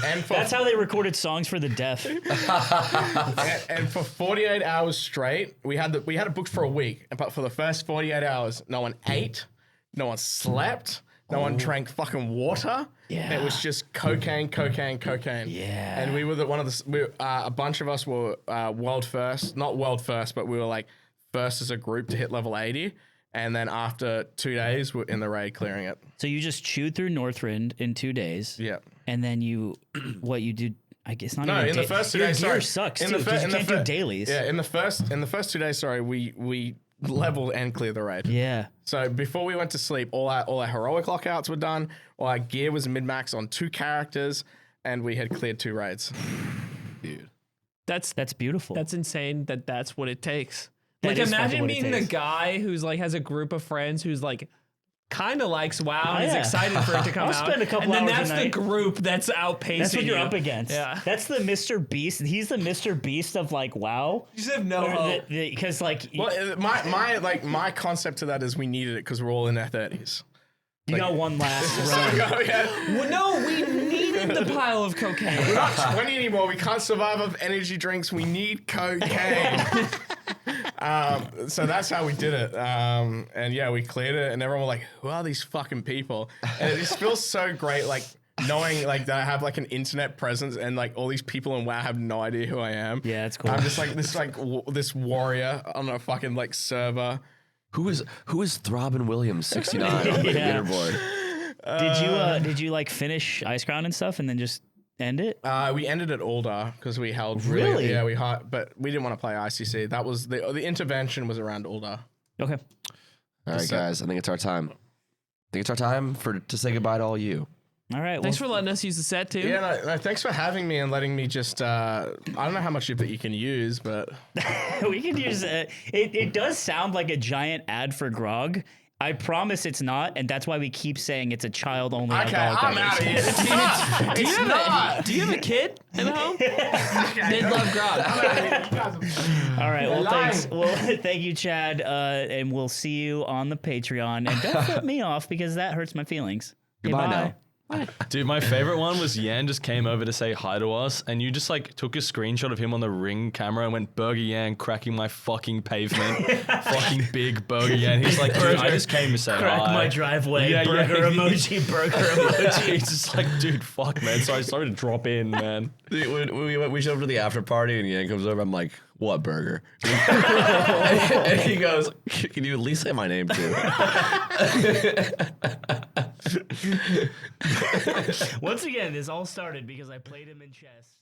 And for, That's how they recorded songs for the deaf. and for 48 hours straight, we had it booked for a week. But for the first 48 hours, no one ate, no one slept, no one drank fucking water. Yeah. It was just cocaine. Yeah. And we were a bunch of us were world first, not world first, but we were like first as a group to hit level 80. And then after 2 days, we're in the raid clearing it. So you just chewed through Northrend in 2 days. Yeah. And then you did, I guess not No, even in the first 2 your days, gear sorry. sucks In too, the fir- 'cause in you the can't do fir- dailies. Yeah, in the first 2 days, sorry, we leveled and cleared the raid. Yeah. So before we went to sleep, all our heroic lockouts were done. All our gear was mid-max on 2 characters, and we had cleared 2 raids. Dude. That's Beautiful. That's insane that's what it takes. That Like is fucking imagine what it being the takes. guy who's like has a group of friends who's like kind of likes WoW and is yeah. excited for it to come I'll out. spend a couple and then hours that's a the night. group that's outpacing That's what you're you. up against. Yeah. That's the Mr. Beast. He's the Mr. Beast of like WoW. You just have no hope. Because like Well, my concept to that is we needed it because we're all in our 30s. you got one last run. Well, no, we needed the pile of cocaine. We're not 20 anymore. We can't survive off energy drinks. We need cocaine. So that's how we did it. And yeah, we cleared it, and everyone was like, "Who are these fucking people?" And it just feels so great, like knowing like that I have like an internet presence, and like all these people in WoW have no idea who I am. Yeah, it's cool. I'm just like this warrior on a fucking like server. Who is Throbbing Williams 69 on the Yeah. leaderboard? Did you like finish Ice Crown and stuff and then just end it? We ended at Ulda because we held Really? Yeah, but we didn't want to play ICC. That was the intervention was around Ulda. Okay. All right, guys. I think it's our time. To say goodbye to all you. All right. Thanks for letting us use the set too. Yeah, no, thanks for having me and letting me just. I don't know how much of that you can use, but we could use it does sound like a giant ad for grog. I promise it's not, and that's why we keep saying it's a child-only okay, alcoholic I'm beverage. out of here. It's not. It's not. Do you have a kid at home? They love grog. All right. Well, lying. thanks. Well, thank you, Chad, and we'll see you on the Patreon. And don't flip me off because that hurts my feelings. Goodbye now. Dude, my favorite one was Yan just came over to say hi to us, and you just like took a screenshot of him on the Ring camera and went, "Burger Yan cracking my fucking pavement." Fucking big Burger Yan. He's like, "Dude, I just came to say Crack hi." my driveway. Yeah, burger yeah. emoji. Burger emoji. He's just like, "Dude, fuck, man. Sorry to drop in, man." Dude, we showed up to the after party and Yan comes over. I'm like, "What burger?" And he goes, "Can you at least say my name too?" Once again, this all started because I played him in chess.